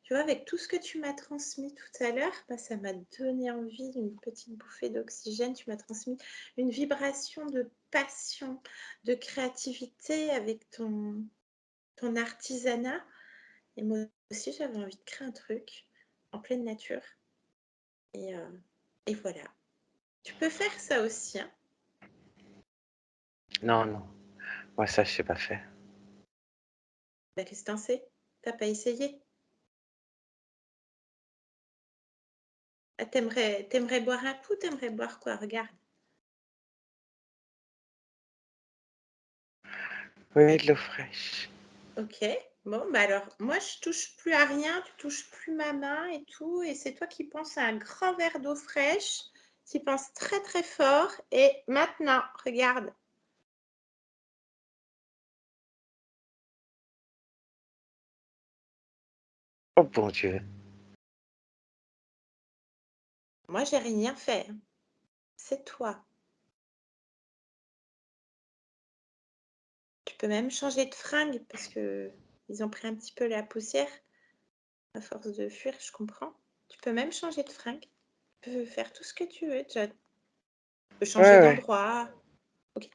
[SPEAKER 1] Tu vois, avec tout ce que tu m'as transmis tout à l'heure, bah, ça m'a donné envie d'une petite bouffée d'oxygène. Tu m'as transmis une vibration de passion, de créativité avec ton artisanat. Et moi aussi, j'avais envie de créer un truc en pleine nature. Et, euh, et voilà. Tu peux faire ça aussi, hein.
[SPEAKER 3] Non, non. Moi, ça, je sais pas faire.
[SPEAKER 1] Bah, qu'est-ce que t'en sais? T'as pas essayé? Ah, t'aimerais boire un coup? T'aimerais boire quoi? Regarde.
[SPEAKER 3] Oui, de l'eau fraîche.
[SPEAKER 1] Ok. Bon, bah alors, moi, je touche plus à rien, tu touches plus ma main et tout, et c'est toi qui penses à un grand verre d'eau fraîche. Tu y penses très très fort. Et maintenant, regarde.
[SPEAKER 3] Oh bon Dieu.
[SPEAKER 1] Moi, j'ai rien fait, hein. C'est toi. Tu peux même changer de fringue parce que ils ont pris un petit peu la poussière à force de fuir, je comprends. Tu peux même changer de fringue. Tu peux faire tout ce que tu veux, John. Tu peux changer
[SPEAKER 3] Ouais, ouais.
[SPEAKER 1] d'endroit. OK,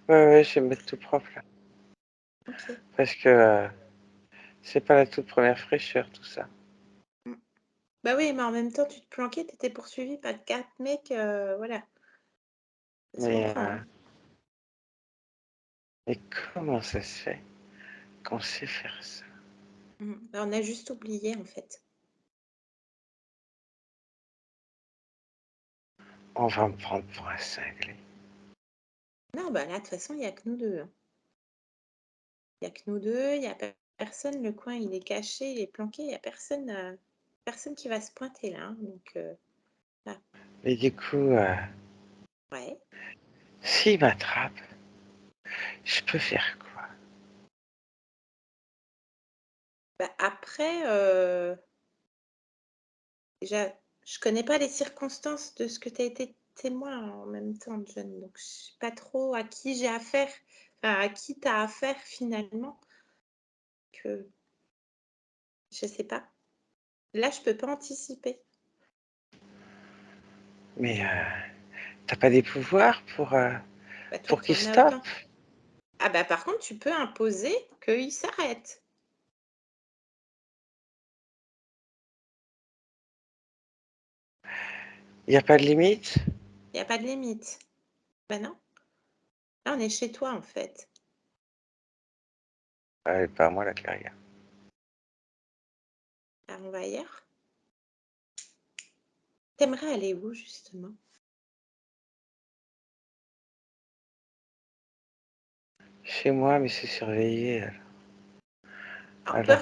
[SPEAKER 3] Ouais, je vais me mettre tout propre là.
[SPEAKER 1] OK.
[SPEAKER 3] Parce que c'est pas la toute première fraîcheur, tout ça.
[SPEAKER 1] Mmh. Bah oui, mais en même temps, tu te planquais, tu étais poursuivi par 4 mecs, voilà. Ça se
[SPEAKER 3] Mais,
[SPEAKER 1] comprend, hein.
[SPEAKER 3] mais comment ça se fait qu'on sait faire ça?
[SPEAKER 1] Bah, on a juste oublié, en fait.
[SPEAKER 3] On va me prendre pour un cinglé.
[SPEAKER 1] Non, bah là, de toute façon, il y a que nous 2, hein. Il y a que nous 2, il y a personne, le coin, il est caché, il est planqué, il y a personne qui va se pointer là, hein, donc voilà.
[SPEAKER 3] Mais du coup,
[SPEAKER 1] Ouais.
[SPEAKER 3] s'il m'attrape, je peux faire quoi?
[SPEAKER 1] Bah, après, déjà, je connais pas les circonstances de ce que tu as été témoin en même temps, John, donc je sais pas trop à qui j'ai affaire, enfin à qui tu as affaire finalement, que je sais pas. Là, je peux pas anticiper.
[SPEAKER 3] Mais t'as pas des pouvoirs
[SPEAKER 1] Bah, toi,
[SPEAKER 3] pour
[SPEAKER 1] tu
[SPEAKER 3] qu'il
[SPEAKER 1] en as
[SPEAKER 3] stoppe?
[SPEAKER 1] autant. Ah bah, par contre, tu peux imposer qu'il s'arrête.
[SPEAKER 3] Il n'y a pas de limite?
[SPEAKER 1] Il y a pas de limite. Bah, non. Là, on est chez toi, en fait.
[SPEAKER 3] Pas à moi la carrière.
[SPEAKER 1] Alors, on va ailleurs. T'aimerais aller où, justement?
[SPEAKER 3] Chez moi, mais c'est surveillé.
[SPEAKER 1] Ah,
[SPEAKER 3] Alors,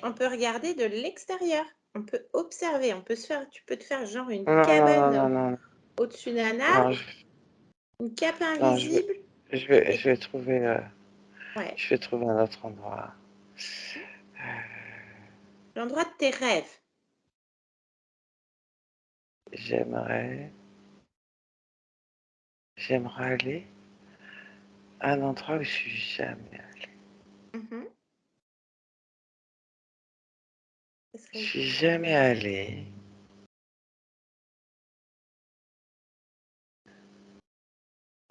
[SPEAKER 1] on peut regarder de l'extérieur. On peut observer, tu peux te faire genre une
[SPEAKER 3] non, non, non,
[SPEAKER 1] cabane
[SPEAKER 3] non, non,
[SPEAKER 1] au-dessus d'un
[SPEAKER 3] non,
[SPEAKER 1] arbre, une cape
[SPEAKER 3] non,
[SPEAKER 1] invisible
[SPEAKER 3] je
[SPEAKER 1] et
[SPEAKER 3] vais trouver,
[SPEAKER 1] ouais,
[SPEAKER 3] je vais trouver un autre endroit.
[SPEAKER 1] l'endroit de tes rêves.
[SPEAKER 3] J'aimerais, j'aimerais aller à un endroit où je suis jamais allé.
[SPEAKER 1] Mmh. Ce
[SPEAKER 3] Je
[SPEAKER 1] serait où?
[SPEAKER 3] suis jamais allé.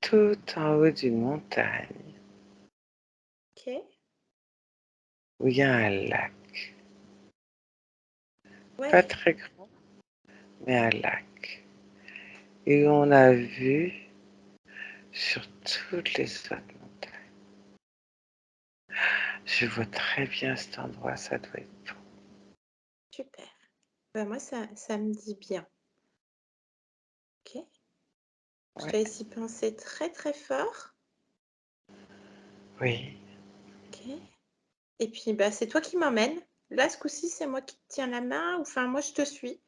[SPEAKER 3] Tout en haut d'une montagne
[SPEAKER 1] OK.
[SPEAKER 3] où il y a un lac. Pas
[SPEAKER 1] Ouais.
[SPEAKER 3] très grand, mais un lac. Et on a vu sur toutes les autres montagnes. Je vois très bien cet endroit, ça doit être beau.
[SPEAKER 1] Super. Bah, moi, ça me dit bien. OK. Je te
[SPEAKER 3] Ouais,
[SPEAKER 1] laisse y penser très, très fort.
[SPEAKER 3] oui,
[SPEAKER 1] OK. Et puis, bah, c'est toi qui m'emmènes. Là, ce coup-ci, c'est moi qui te tiens la main, ou enfin, moi, je te suis.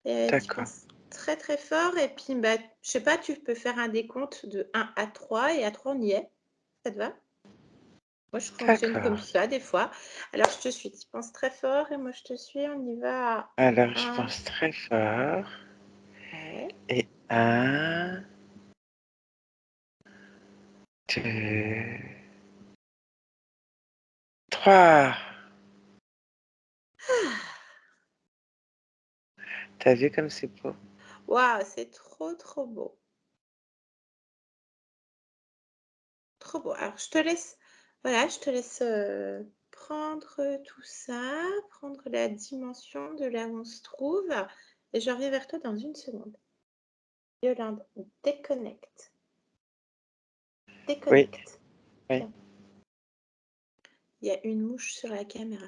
[SPEAKER 1] Et tu
[SPEAKER 3] d'accord,
[SPEAKER 1] penses très, très fort et puis, bah, je sais pas, tu peux faire un décompte de 1 à 3 et à 3 on y est. Ça te va? Moi, je fonctionne comme
[SPEAKER 3] d'accord.
[SPEAKER 1] ça des fois. Alors je te suis, tu penses très fort et moi je te suis, on y va à
[SPEAKER 3] Alors, je
[SPEAKER 1] 1,
[SPEAKER 3] pense très fort.
[SPEAKER 1] ouais,
[SPEAKER 3] Et un, deux, trois. T'as vu comme c'est beau?
[SPEAKER 1] waouh, c'est trop, trop beau, trop beau. Alors je te laisse, voilà, je te laisse, prendre tout ça, prendre la dimension de là où on se trouve et je reviens vers toi dans une seconde. Yolande, déconnecte,
[SPEAKER 3] Oui,
[SPEAKER 1] déconnecte.
[SPEAKER 3] oui.
[SPEAKER 1] Tiens, il y a une mouche sur la caméra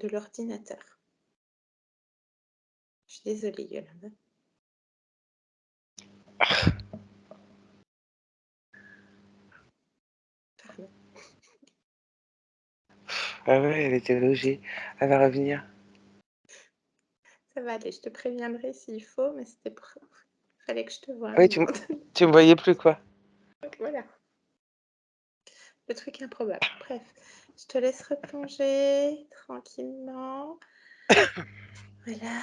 [SPEAKER 1] de l'ordinateur. Je suis désolée, Yolande. Pardon.
[SPEAKER 3] Ah ouais, elle était logée. Elle va revenir.
[SPEAKER 1] Ça va aller, je te préviendrai s'il faut, mais c'était pour fallait que je te voie à
[SPEAKER 3] Ah
[SPEAKER 1] un
[SPEAKER 3] oui,
[SPEAKER 1] moment donné.
[SPEAKER 3] tu me voyais plus, quoi.
[SPEAKER 1] Donc voilà, le truc improbable. Bref, je te laisse replonger tranquillement. Voilà.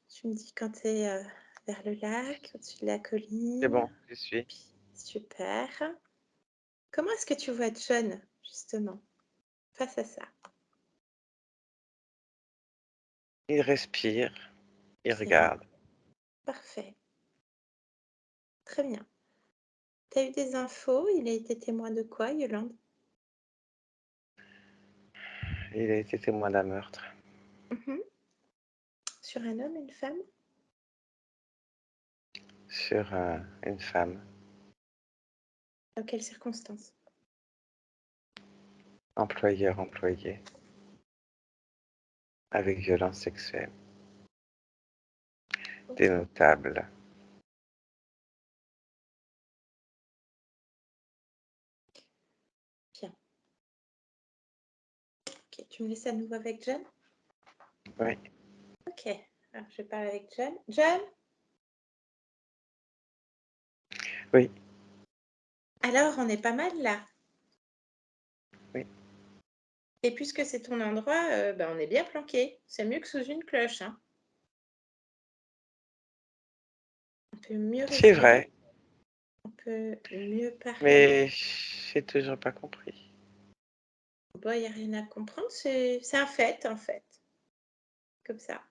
[SPEAKER 1] Tu me dis quand tu es vers le lac, au-dessus de la
[SPEAKER 3] C'est
[SPEAKER 1] colline.
[SPEAKER 3] bon, je suis.
[SPEAKER 1] Puis, super. Comment est-ce que tu vois John, justement, face à ça?
[SPEAKER 3] Il respire, il
[SPEAKER 1] Bien,
[SPEAKER 3] regarde.
[SPEAKER 1] parfait. Très bien. Tu as eu des infos? Il a été témoin de quoi, Yolande?
[SPEAKER 3] Il a été témoin d'un meurtre.
[SPEAKER 1] Mhm. Sur un homme, une femme?
[SPEAKER 3] Sur une femme,
[SPEAKER 1] Dans quelles circonstances?
[SPEAKER 3] employeur-employé, avec violence sexuelle. Des
[SPEAKER 1] Ok,
[SPEAKER 3] notables.
[SPEAKER 1] bien. Ok, tu me laisses à nouveau avec John?
[SPEAKER 3] Oui,
[SPEAKER 1] Ok, alors je parle avec John. John,
[SPEAKER 3] oui,
[SPEAKER 1] alors on est pas mal là.
[SPEAKER 3] oui.
[SPEAKER 1] Et puisque c'est ton endroit, on est bien planqué. C'est mieux que sous une cloche, hein. On peut mieux
[SPEAKER 3] C'est
[SPEAKER 1] respirer,
[SPEAKER 3] vrai,
[SPEAKER 1] on peut mieux parler.
[SPEAKER 3] mais j'ai toujours pas compris.
[SPEAKER 1] Bon, il n'y a rien à comprendre, c'est un fait, en fait, comme ça.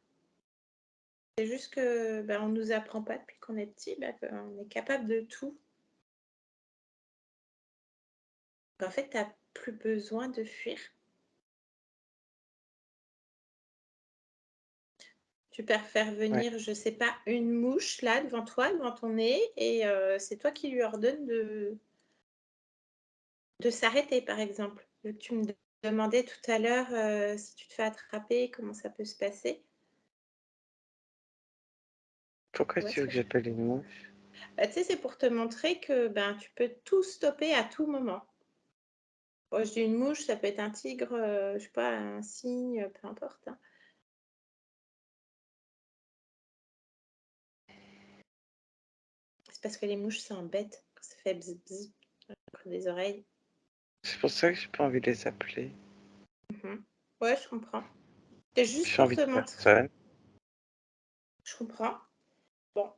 [SPEAKER 1] C'est juste que on nous apprend pas depuis qu'on est petit qu'on est capable de tout. En fait, tu n'as plus besoin de fuir. Tu peux faire
[SPEAKER 3] Ouais.
[SPEAKER 1] venir, je sais pas, une mouche là devant toi, devant ton nez, et c'est toi qui lui ordonnes de s'arrêter, par exemple. Vu que tu me demandais tout à l'heure si tu te fais attraper, comment ça peut se passer.
[SPEAKER 3] Pourquoi
[SPEAKER 1] Tu vois
[SPEAKER 3] tu
[SPEAKER 1] ce
[SPEAKER 3] veux
[SPEAKER 1] que
[SPEAKER 3] que
[SPEAKER 1] je...
[SPEAKER 3] j'appelle une mouche?
[SPEAKER 1] Tu sais, c'est pour te montrer que tu peux tout stopper à tout moment. Bon, je dis une mouche, ça peut être un tigre, je sais pas, un cygne, peu importe, hein. C'est parce que les mouches, ça embête quand ça fait bzz bzz contre des oreilles.
[SPEAKER 3] C'est pour ça que j'ai pas envie de les appeler.
[SPEAKER 1] Mhm. Ouais, je comprends. C'est juste
[SPEAKER 3] J'ai
[SPEAKER 1] pour
[SPEAKER 3] envie
[SPEAKER 1] te
[SPEAKER 3] de
[SPEAKER 1] montrer.
[SPEAKER 3] personne.
[SPEAKER 1] Je comprends. Bon,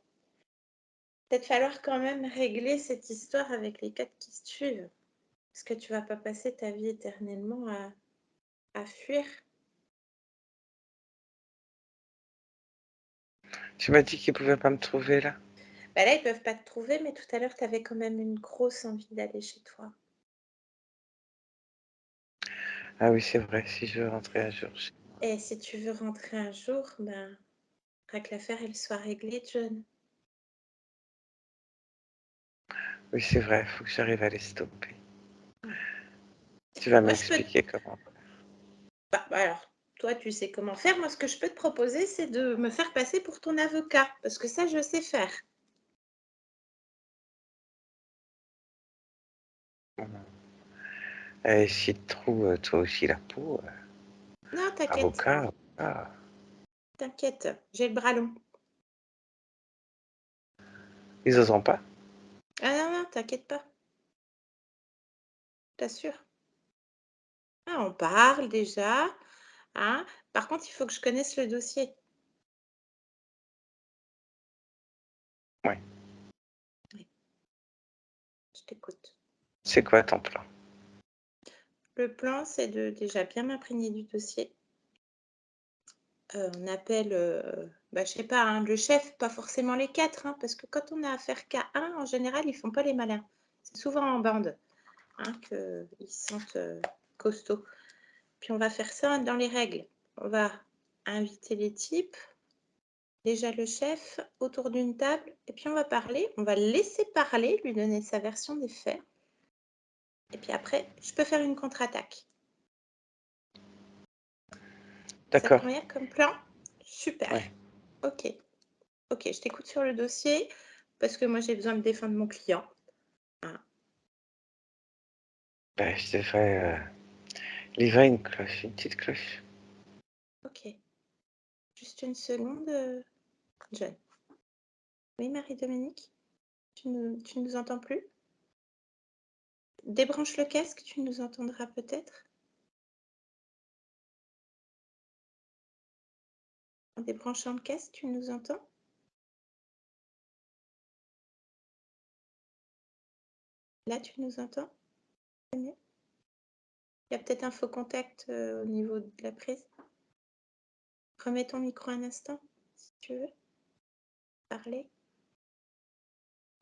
[SPEAKER 1] peut-être falloir quand même régler cette histoire avec les 4 qui se suivent. Parce que tu vas pas passer ta vie éternellement à fuir.
[SPEAKER 3] Tu m'as dit qu'ils pouvaient pas me trouver là.
[SPEAKER 1] Là, ils peuvent pas te trouver, mais tout à l'heure, tu avais quand même une grosse envie d'aller chez toi.
[SPEAKER 3] Ah oui, c'est vrai, si je veux rentrer un jour.
[SPEAKER 1] Et si tu veux rentrer un jour, faudra que l'affaire, elle soit réglée, John.
[SPEAKER 3] Oui, c'est vrai, faut que j'arrive à les stopper.
[SPEAKER 1] Ouais.
[SPEAKER 3] Tu vas
[SPEAKER 1] Moi, je peux...
[SPEAKER 3] m'expliquer comment.
[SPEAKER 1] alors, toi, tu sais comment faire. Moi, ce que je peux te proposer, c'est de me faire passer pour ton avocat. Parce que ça, je sais faire.
[SPEAKER 3] Et si tu trouves toi aussi la peau,
[SPEAKER 1] Non, t'inquiète.
[SPEAKER 3] avocat, avocat.
[SPEAKER 1] T'inquiète. J'ai le bras long.
[SPEAKER 3] Ils oseront pas.
[SPEAKER 1] Ah non, non, t'inquiète pas. T'assure. Ah, on parle déjà, hein. Par contre, il faut que je connaisse le dossier.
[SPEAKER 3] Ouais.
[SPEAKER 1] Oui, je t'écoute.
[SPEAKER 3] C'est quoi ton plan?
[SPEAKER 1] Le plan, c'est de déjà bien m'imprégner du dossier. On appelle, je sais pas, hein, le chef, pas forcément les 4, hein, parce que quand on a affaire qu'à un, en général, ils font pas les malins. C'est souvent en bande, hein, qu'ils se sentent costauds. Puis on va faire ça dans les règles. On va inviter les types, déjà le chef, autour d'une table, et puis on va parler. On va le laisser parler, lui donner sa version des faits. Et puis après, je peux faire une contre-attaque. Ça te
[SPEAKER 3] D'accord.
[SPEAKER 1] convient comme plan? Super.
[SPEAKER 3] Ouais.
[SPEAKER 1] Ok. Ok, je t'écoute sur le dossier parce que moi j'ai besoin de défendre mon client. Hein.
[SPEAKER 3] Ben, je devrais livrer une cloche, une petite cloche.
[SPEAKER 1] Ok. Juste une seconde, John. Oui, Marie-Dominique? Tu nous entends plus? Débranche le casque, tu nous entendras peut-être. En débranchant le casque, tu nous entends? Là, tu nous entends? C'est mieux? Il y a peut-être un faux contact au niveau de la prise. Remets ton micro un instant, si tu veux. Parler.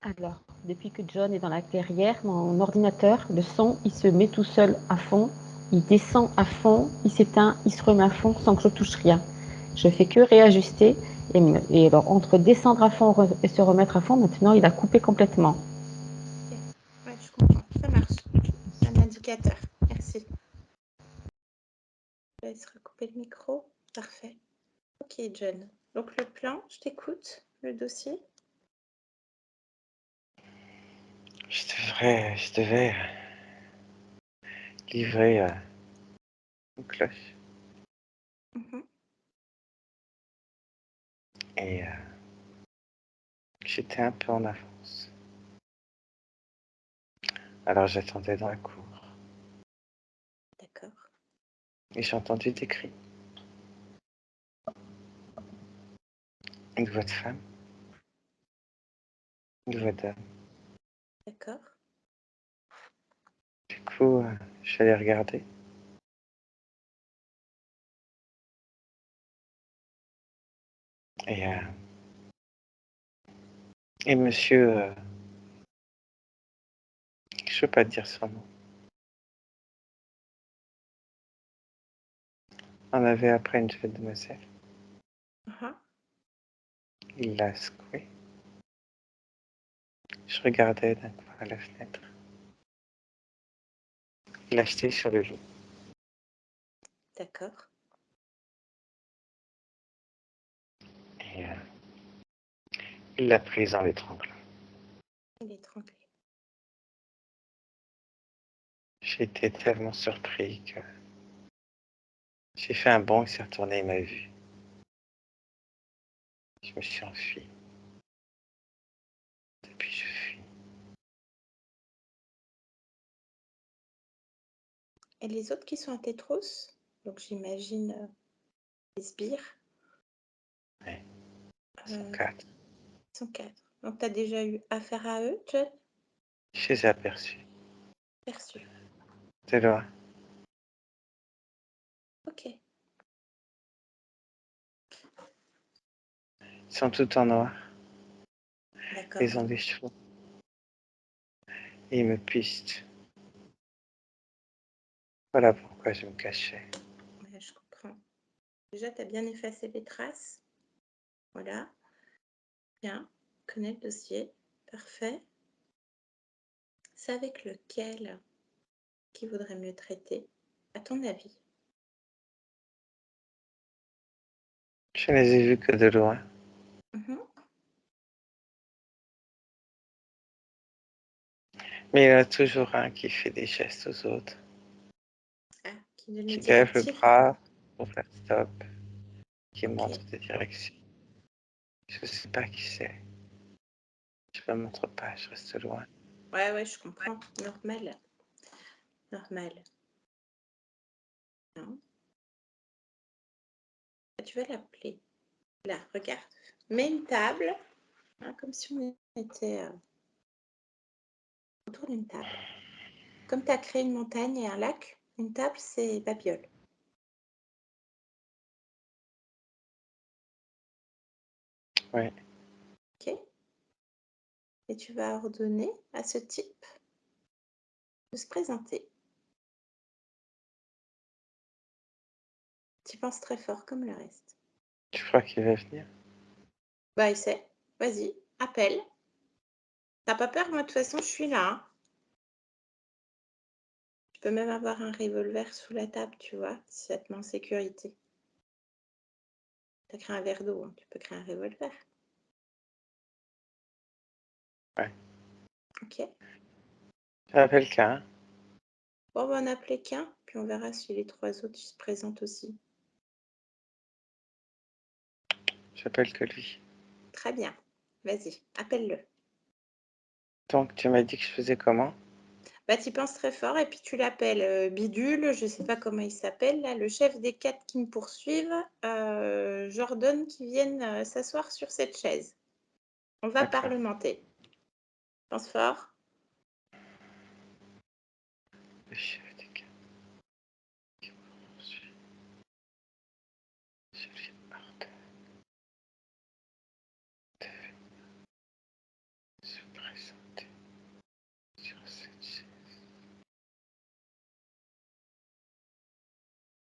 [SPEAKER 2] Alors, depuis que John est dans la clairière, mon ordinateur, le son, il se met tout seul à fond. Il descend à fond, il s'éteint, il se remet à fond sans que je touche rien. Je fais que réajuster. Et alors, entre descendre à fond et se remettre à fond, maintenant, il a coupé complètement.
[SPEAKER 1] Ok. Ouais, je comprends. Ça marche. C'est un indicateur. Merci. Je laisse recouper le micro. Parfait. Ok, John. Donc, le plan, je t'écoute. Le dossier.
[SPEAKER 3] Je devais livrer une cloche.
[SPEAKER 1] Mhm.
[SPEAKER 3] Et j'étais un peu en avance. Alors j'attendais dans la cour.
[SPEAKER 1] D'accord.
[SPEAKER 3] Et j'ai entendu des cris. Une voix de femme, une voix d'homme.
[SPEAKER 1] D'accord.
[SPEAKER 3] Du coup, je suis allé regarder. Et, euh, et monsieur, je ne veux pas te dire son nom, en avait après une jeune demoiselle.
[SPEAKER 1] Uh-huh.
[SPEAKER 3] Il l'a secouée. Je regardais d'un coin à la fenêtre. Il l'a jeté sur le lit.
[SPEAKER 1] D'accord.
[SPEAKER 3] Et il l'a prise en l'étranglant.
[SPEAKER 1] Il est étranglé.
[SPEAKER 3] J'ai été tellement surpris que j'ai fait un bond, il s'est retourné, il m'a vu. Je me suis enfui. Depuis, je fuis.
[SPEAKER 1] Et les autres qui sont à tes trousses, donc j'imagine les sbires,
[SPEAKER 3] Ouais,
[SPEAKER 1] euh,
[SPEAKER 3] 104.
[SPEAKER 1] ils sont 4. Donc tu as déjà eu affaire à eux, John?
[SPEAKER 3] Je les ai aperçus.
[SPEAKER 1] Perçu.
[SPEAKER 3] De loin.
[SPEAKER 1] Ok.
[SPEAKER 3] Ils sont tout en noir.
[SPEAKER 1] D'accord.
[SPEAKER 3] Ils ont des cheveux. Et ils me pistent. Voilà pourquoi je me cachais.
[SPEAKER 1] Ouais, je comprends. Déjà, tu as bien effacé les traces. Voilà. Bien. Connais le dossier. Parfait. C'est avec lequel qui vaudrait mieux traiter, à ton avis?
[SPEAKER 3] Je ne les ai vus que de loin.
[SPEAKER 1] Mhm.
[SPEAKER 3] Mais il y en a toujours un qui fait des gestes aux autres.
[SPEAKER 1] Ah, qui donne les
[SPEAKER 3] Qui lève le
[SPEAKER 1] directives?
[SPEAKER 3] bras pour faire stop. Qui
[SPEAKER 1] Ok.
[SPEAKER 3] montre des directions. Je ne sais pas qui c'est. Je ne me montre pas, je reste loin.
[SPEAKER 1] Ouais, je comprends. Normal. Normal. Non. Ah, tu vas l'appeler. Là, regarde. Mets une table, hein, comme si on était autour d'une table. Comme tu as créé une montagne et un lac, une table, c'est babiole.
[SPEAKER 3] Oui.
[SPEAKER 1] Ok? Et tu vas ordonner à ce type de se présenter. Tu penses très fort comme le reste.
[SPEAKER 3] Tu crois qu'il va venir?
[SPEAKER 1] Bah, essaie. Vas-y, appelle. T'as pas peur? Moi, de toute façon, je suis là, hein. Tu peux même avoir un revolver sous la table, tu vois, si ça te met en sécurité. T'as créé un verre d'eau, hein, tu peux créer un revolver.
[SPEAKER 3] Ouais.
[SPEAKER 1] Ok?
[SPEAKER 3] J'appelle qu'un.
[SPEAKER 1] Bon, on va en appeler qu'un, puis on verra si les trois autres se présentent aussi.
[SPEAKER 3] J'appelle que lui.
[SPEAKER 1] Très bien. Vas-y, appelle-le.
[SPEAKER 3] Donc, tu m'as dit que je faisais comment?
[SPEAKER 1] Bah, tu penses très fort et puis tu l'appelles Bidule, je sais pas comment il s'appelle, là, le chef des 4 qui me poursuivent. J'ordonne qu'ils viennent s'asseoir sur cette chaise. On va
[SPEAKER 3] D'accord.
[SPEAKER 1] parlementer. Pense fort.
[SPEAKER 3] Le chef des quatre qui poursuit. Julie Martin devait se présenter sur cette chaise.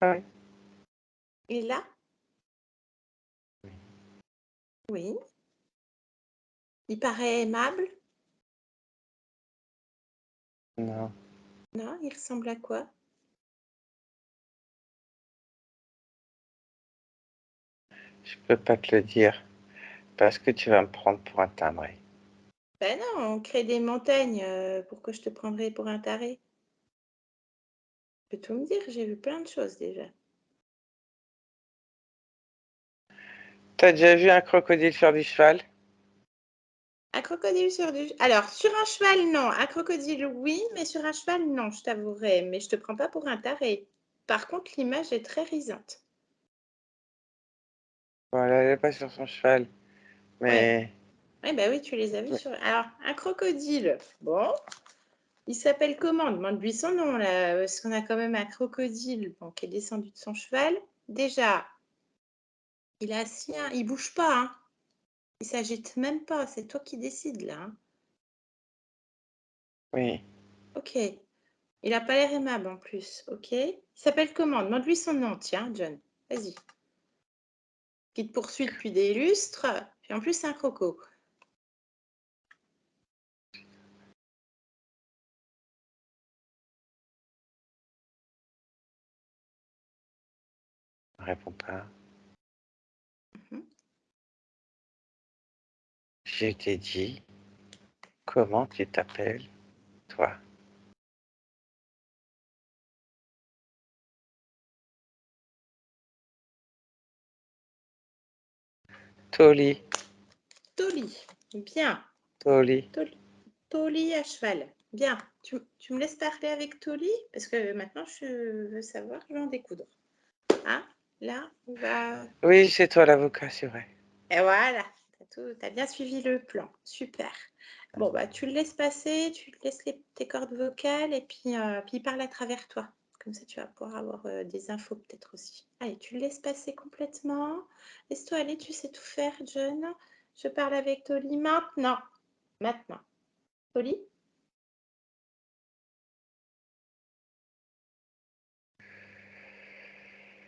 [SPEAKER 3] Ah oui.
[SPEAKER 1] Il est là?
[SPEAKER 3] Oui.
[SPEAKER 1] Oui. Il paraît aimable?
[SPEAKER 3] Non,
[SPEAKER 1] Non, il ressemble à quoi?
[SPEAKER 3] je peux pas te le dire parce que tu vas me prendre pour un timbré.
[SPEAKER 1] Ben non, on crée des montagnes. Pourquoi je te prendrais pour un taré? Tu peux tout me dire, j'ai vu plein de choses déjà.
[SPEAKER 3] T'as déjà vu un crocodile faire du cheval?
[SPEAKER 1] Un crocodile sur du... Alors, sur un cheval, non. Un crocodile, oui, mais sur un cheval, non, je t'avouerai. Mais je te prends pas pour un taré. Par contre, l'image est très risante.
[SPEAKER 3] Voilà, elle est pas sur son cheval,
[SPEAKER 1] Ouais.
[SPEAKER 3] mais
[SPEAKER 1] Ouais, bah oui, tu les as vus sur... Alors, un crocodile, bon. Il s'appelle comment? Demande-lui son nom, là. Parce qu'on a quand même un crocodile bon, qui est descendu de son cheval. Déjà, il est assis, hein, il bouge pas, hein. Il s'agite même pas. C'est toi qui décides, là, hein.
[SPEAKER 3] oui.
[SPEAKER 1] Ok. Il a pas l'air aimable en plus, ok? Il s'appelle comment? Demande-lui son nom, tiens, John. Vas-y. Qui te poursuit depuis des lustres. Puis en plus, c'est un croco.
[SPEAKER 3] Réponds pas.
[SPEAKER 1] Mhm.
[SPEAKER 3] Je t'ai dit, comment tu t'appelles, toi? Toli,
[SPEAKER 1] Toli. Bien.
[SPEAKER 3] Toli.
[SPEAKER 1] Toli. Toli à cheval. Bien. Tu me laisses parler avec Toli? Parce que maintenant, je veux savoir, je vais en découdre. Hein? Là, on va...
[SPEAKER 3] Oui, c'est toi l'avocat, c'est vrai.
[SPEAKER 1] Et voilà. T'as bien suivi le plan. Super. Bon, bah, tu le laisses passer, tu le laisses tes cordes vocales et puis il parle à travers toi. Comme ça, tu vas pouvoir avoir des infos peut-être aussi. Allez, tu le laisses passer complètement. Laisse-toi aller, tu sais tout faire, John. Je parle avec Toli maintenant. Maintenant. Toli?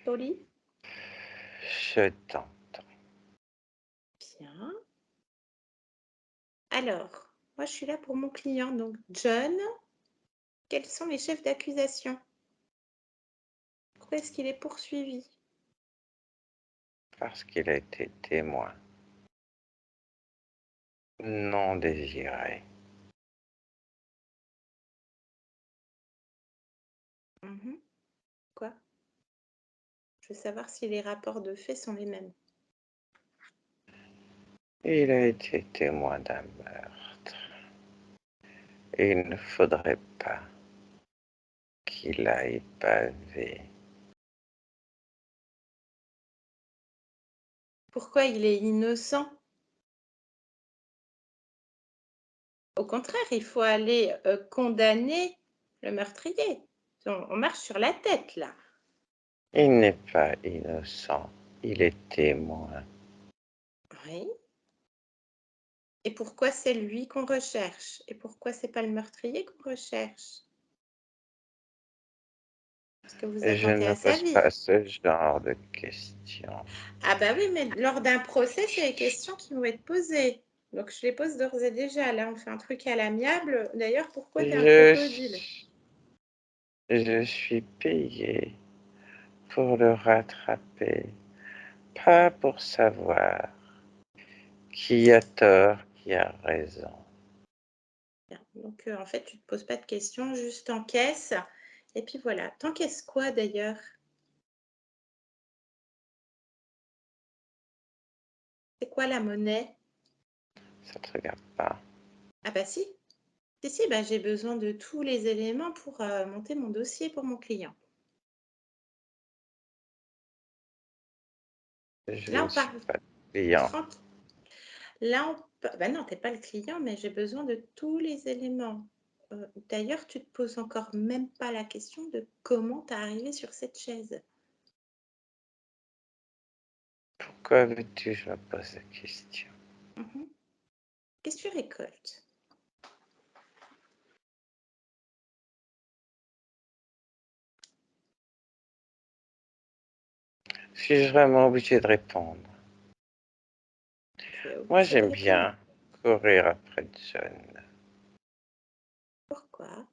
[SPEAKER 1] Toli?
[SPEAKER 3] Je t'entends.
[SPEAKER 1] Bien. Alors, moi, je suis là pour mon client. Donc, John, quels sont les chefs d'accusation? Pourquoi est-ce qu'il est poursuivi?
[SPEAKER 3] Parce qu'il a été témoin non désiré.
[SPEAKER 1] Mhm. Quoi? Je veux savoir si les rapports de fait sont les mêmes.
[SPEAKER 3] Il a été témoin d'un meurtre. Et il ne faudrait pas qu'il aille baver.
[SPEAKER 1] Pourquoi il est innocent? Au contraire, il faut aller condamner le meurtrier. On marche sur la tête, là.
[SPEAKER 3] Il n'est pas innocent. Il est témoin.
[SPEAKER 1] Oui. Et pourquoi c'est lui qu'on recherche? Et pourquoi c'est pas le meurtrier qu'on recherche? Parce que vous
[SPEAKER 3] Je
[SPEAKER 1] attentez
[SPEAKER 3] ne
[SPEAKER 1] à sa
[SPEAKER 3] pose
[SPEAKER 1] vie.
[SPEAKER 3] pas ce genre de questions.
[SPEAKER 1] Ah bah oui, mais lors d'un procès, c'est les questions qui vont être posées. Donc je les pose d'ores et déjà. Là, on fait un truc à l'amiable. D'ailleurs, pourquoi t'es un
[SPEAKER 3] Je,
[SPEAKER 1] crocodile?
[SPEAKER 3] je suis payé pour le rattraper, pas pour savoir qui a tort, qui a raison.
[SPEAKER 1] Bien. Donc en fait, tu te poses pas de questions, juste t'encaisses. Et puis voilà. T'encaisses quoi d'ailleurs? C'est quoi la monnaie?
[SPEAKER 3] Ça te regarde pas.
[SPEAKER 1] Ah bah si. Si, bah, j'ai besoin de tous les éléments pour monter mon dossier pour mon client.
[SPEAKER 3] Je
[SPEAKER 1] Là,
[SPEAKER 3] ne
[SPEAKER 1] on
[SPEAKER 3] suis
[SPEAKER 1] parle
[SPEAKER 3] pas client.
[SPEAKER 1] 30. Là, bah non, t'es pas le client, mais j'ai besoin de tous les éléments. D'ailleurs, tu te poses encore même pas la question de comment t'es arrivé sur cette chaise.
[SPEAKER 3] Pourquoi veux-tu que je me pose la question?
[SPEAKER 1] Mhm. Qu'est-ce que tu récoltes?
[SPEAKER 3] Suis-je vraiment obligé de répondre?
[SPEAKER 1] Tu es
[SPEAKER 3] Moi,
[SPEAKER 1] obligé de
[SPEAKER 3] j'aime
[SPEAKER 1] répondre.
[SPEAKER 3] bien courir après John
[SPEAKER 1] Pourquoi?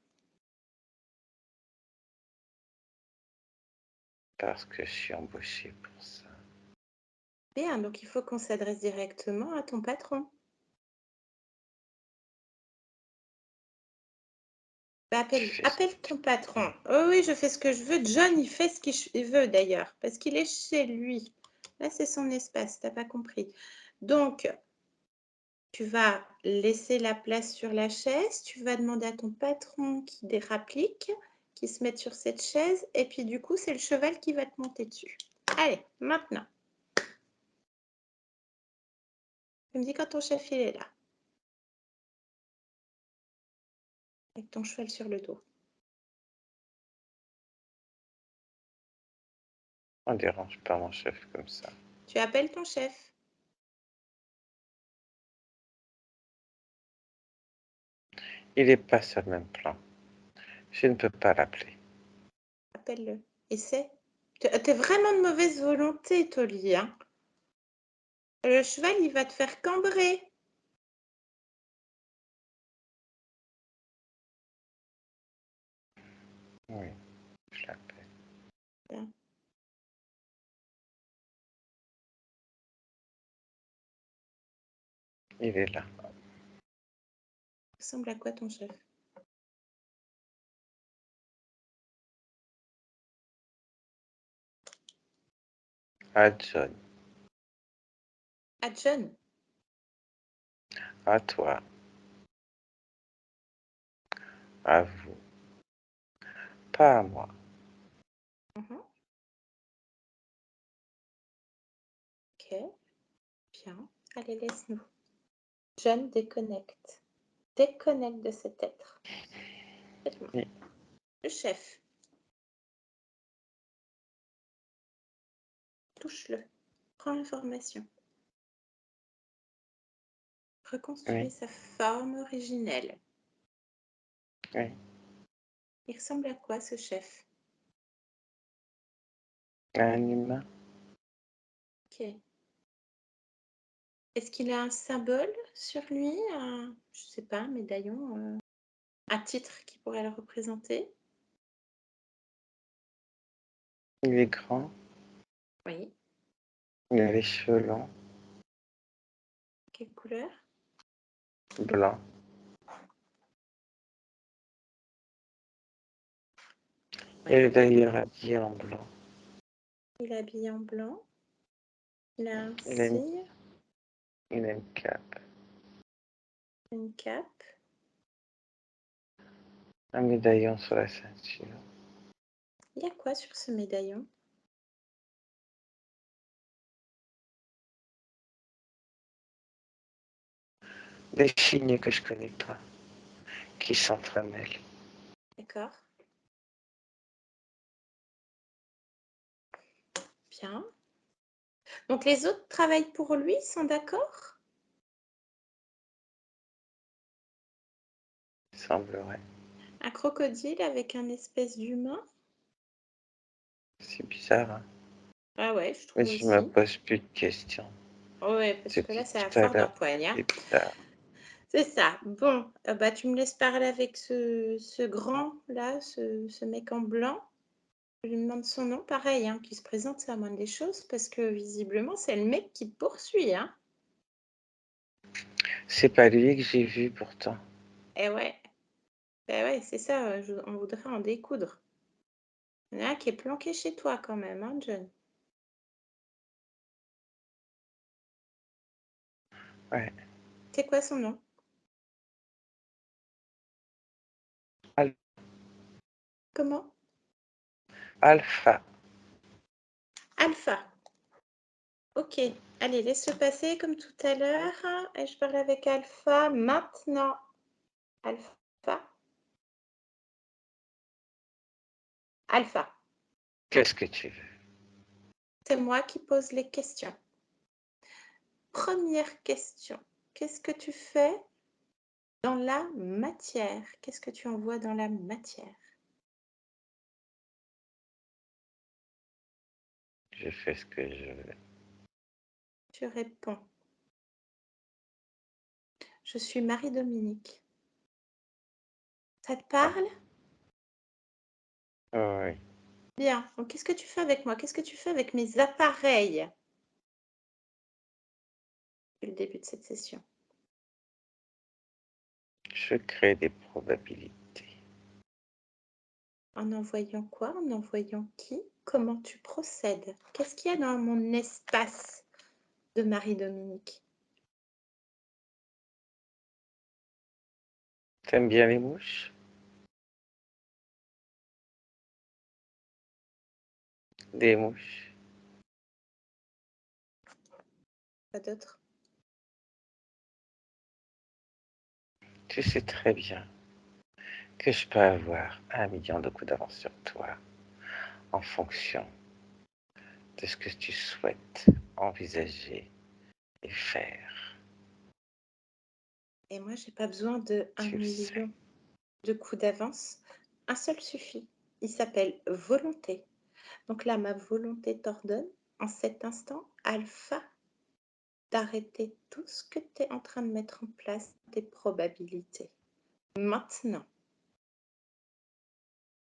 [SPEAKER 3] parce que je suis embauché pour ça.
[SPEAKER 1] Bien, donc il faut qu'on s'adresse directement à ton patron. Bah,
[SPEAKER 3] Tu
[SPEAKER 1] appelle,
[SPEAKER 3] fais ce que
[SPEAKER 1] appelle
[SPEAKER 3] tu
[SPEAKER 1] ton patron. Oh oui, je fais ce que je veux. John, il fait ce qu'il veut d'ailleurs, parce qu'il est chez lui. Là, c'est son espace, t'as pas compris. Donc, tu vas laisser la place sur la chaise, tu vas demander à ton patron qui dérapplique, qui se mette sur cette chaise, et puis du coup, c'est le cheval qui va te monter dessus. Allez, maintenant. Tu me dis quand ton chef il est là, avec ton cheval sur le dos.
[SPEAKER 3] On dérange pas mon chef comme ça.
[SPEAKER 1] Tu appelles ton chef.
[SPEAKER 3] Il n'est pas sur le même plan. Je ne peux pas l'appeler.
[SPEAKER 1] Appelle-le. Essaie. T'es vraiment de mauvaise volonté, Toli, hein. Le cheval, il va te faire cambrer.
[SPEAKER 3] Oui, je l'appelle.
[SPEAKER 1] Bien.
[SPEAKER 3] Il est là.
[SPEAKER 1] Il ressemble à quoi ton chef?
[SPEAKER 3] À John,
[SPEAKER 1] À John.
[SPEAKER 3] à toi, à vous. Pas à moi.
[SPEAKER 1] Mhm. Ok, bien. Allez, laisse-nous. John, déconnecte. Déconnecte de cet être. Faites-moi.
[SPEAKER 3] Oui.
[SPEAKER 1] Le chef. Touche-le. Prends l'information. Reconstruis
[SPEAKER 3] Oui,
[SPEAKER 1] sa forme originelle.
[SPEAKER 3] oui.
[SPEAKER 1] Il ressemble à quoi ce chef?
[SPEAKER 3] Un humain.
[SPEAKER 1] Ok. Est-ce qu'il a un symbole sur lui? Je sais pas, un médaillon, un titre qui pourrait le représenter?
[SPEAKER 3] Il est grand.
[SPEAKER 1] Oui.
[SPEAKER 3] Il a les cheveux longs,
[SPEAKER 1] Quelle couleur?
[SPEAKER 3] blancs. Il
[SPEAKER 1] Oui.
[SPEAKER 3] est d'ailleurs habillé en blanc.
[SPEAKER 1] Il est habillé en blanc. Il a un
[SPEAKER 3] Il a une,
[SPEAKER 1] cire,
[SPEAKER 3] il a une cape.
[SPEAKER 1] une cape.
[SPEAKER 3] Un médaillon sur la ceinture.
[SPEAKER 1] Il y a quoi sur ce médaillon?
[SPEAKER 3] Des signes que je connais pas, qui s'entremêlent.
[SPEAKER 1] D'accord. Bien. Donc les autres travaillent pour lui, sont d'accord?
[SPEAKER 3] Il semblerait.
[SPEAKER 1] Un crocodile avec un espèce d'humain?
[SPEAKER 3] C'est bizarre, hein?
[SPEAKER 1] Ah ouais, je
[SPEAKER 3] Mais
[SPEAKER 1] trouve
[SPEAKER 3] je me
[SPEAKER 1] aussi.
[SPEAKER 3] pose plus de questions.
[SPEAKER 1] Ouais, parce que
[SPEAKER 3] C'était
[SPEAKER 1] là, c'est à
[SPEAKER 3] tout à
[SPEAKER 1] fort d'un
[SPEAKER 3] l'heure.
[SPEAKER 1] poignard.
[SPEAKER 3] C'est bizarre.
[SPEAKER 1] C'est ça. Bon, bah, tu me laisses parler avec ce grand-là, ce mec en blanc. Je lui demande son nom, pareil, hein, qui se présente, c'est la moindre des choses, parce que visiblement, c'est le mec qui te poursuit, hein.
[SPEAKER 3] C'est pas lui que j'ai vu pourtant.
[SPEAKER 1] Eh ouais, bah ouais, c'est ça, on voudrait en découdre. Il y en a un qui est planqué chez toi quand même, hein, John.
[SPEAKER 3] Ouais.
[SPEAKER 1] C'est quoi son nom? Comment?
[SPEAKER 3] Alpha.
[SPEAKER 1] Alpha. Ok. Allez, laisse-le passer comme tout à l'heure. Et je parle avec Alpha maintenant. Alpha. Alpha.
[SPEAKER 3] Qu'est-ce que tu veux?
[SPEAKER 1] C'est moi qui pose les questions. Première question. Qu'est-ce que tu fais dans la matière? Qu'est-ce que tu envoies dans la matière?
[SPEAKER 3] Je fais ce que je veux.
[SPEAKER 1] Tu réponds. Je suis Marie-Dominique. Ça te parle?
[SPEAKER 3] Oui.
[SPEAKER 1] Bien. Donc, qu'est-ce que tu fais avec moi? Qu'est-ce que tu fais avec mes appareils? Depuis le début de cette session.
[SPEAKER 3] Je crée des probabilités.
[SPEAKER 1] En envoyant quoi? En envoyant qui? Comment tu procèdes? Qu'est-ce qu'il y a dans mon espace de Marie-Dominique?
[SPEAKER 3] T'aimes bien les mouches? Des mouches.
[SPEAKER 1] Pas d'autre?
[SPEAKER 3] Tu sais très bien que je peux avoir 1 million de coups d'avance sur toi en fonction de ce que tu souhaites envisager et faire.
[SPEAKER 1] Et moi, j'ai pas besoin de 1
[SPEAKER 3] Tu le sais.
[SPEAKER 1] million de coups d'avance. Un seul suffit. Il s'appelle volonté. Donc là, ma volonté t'ordonne, en cet instant, alpha, d'arrêter tout ce que tu es en train de mettre en place, des probabilités. Maintenant.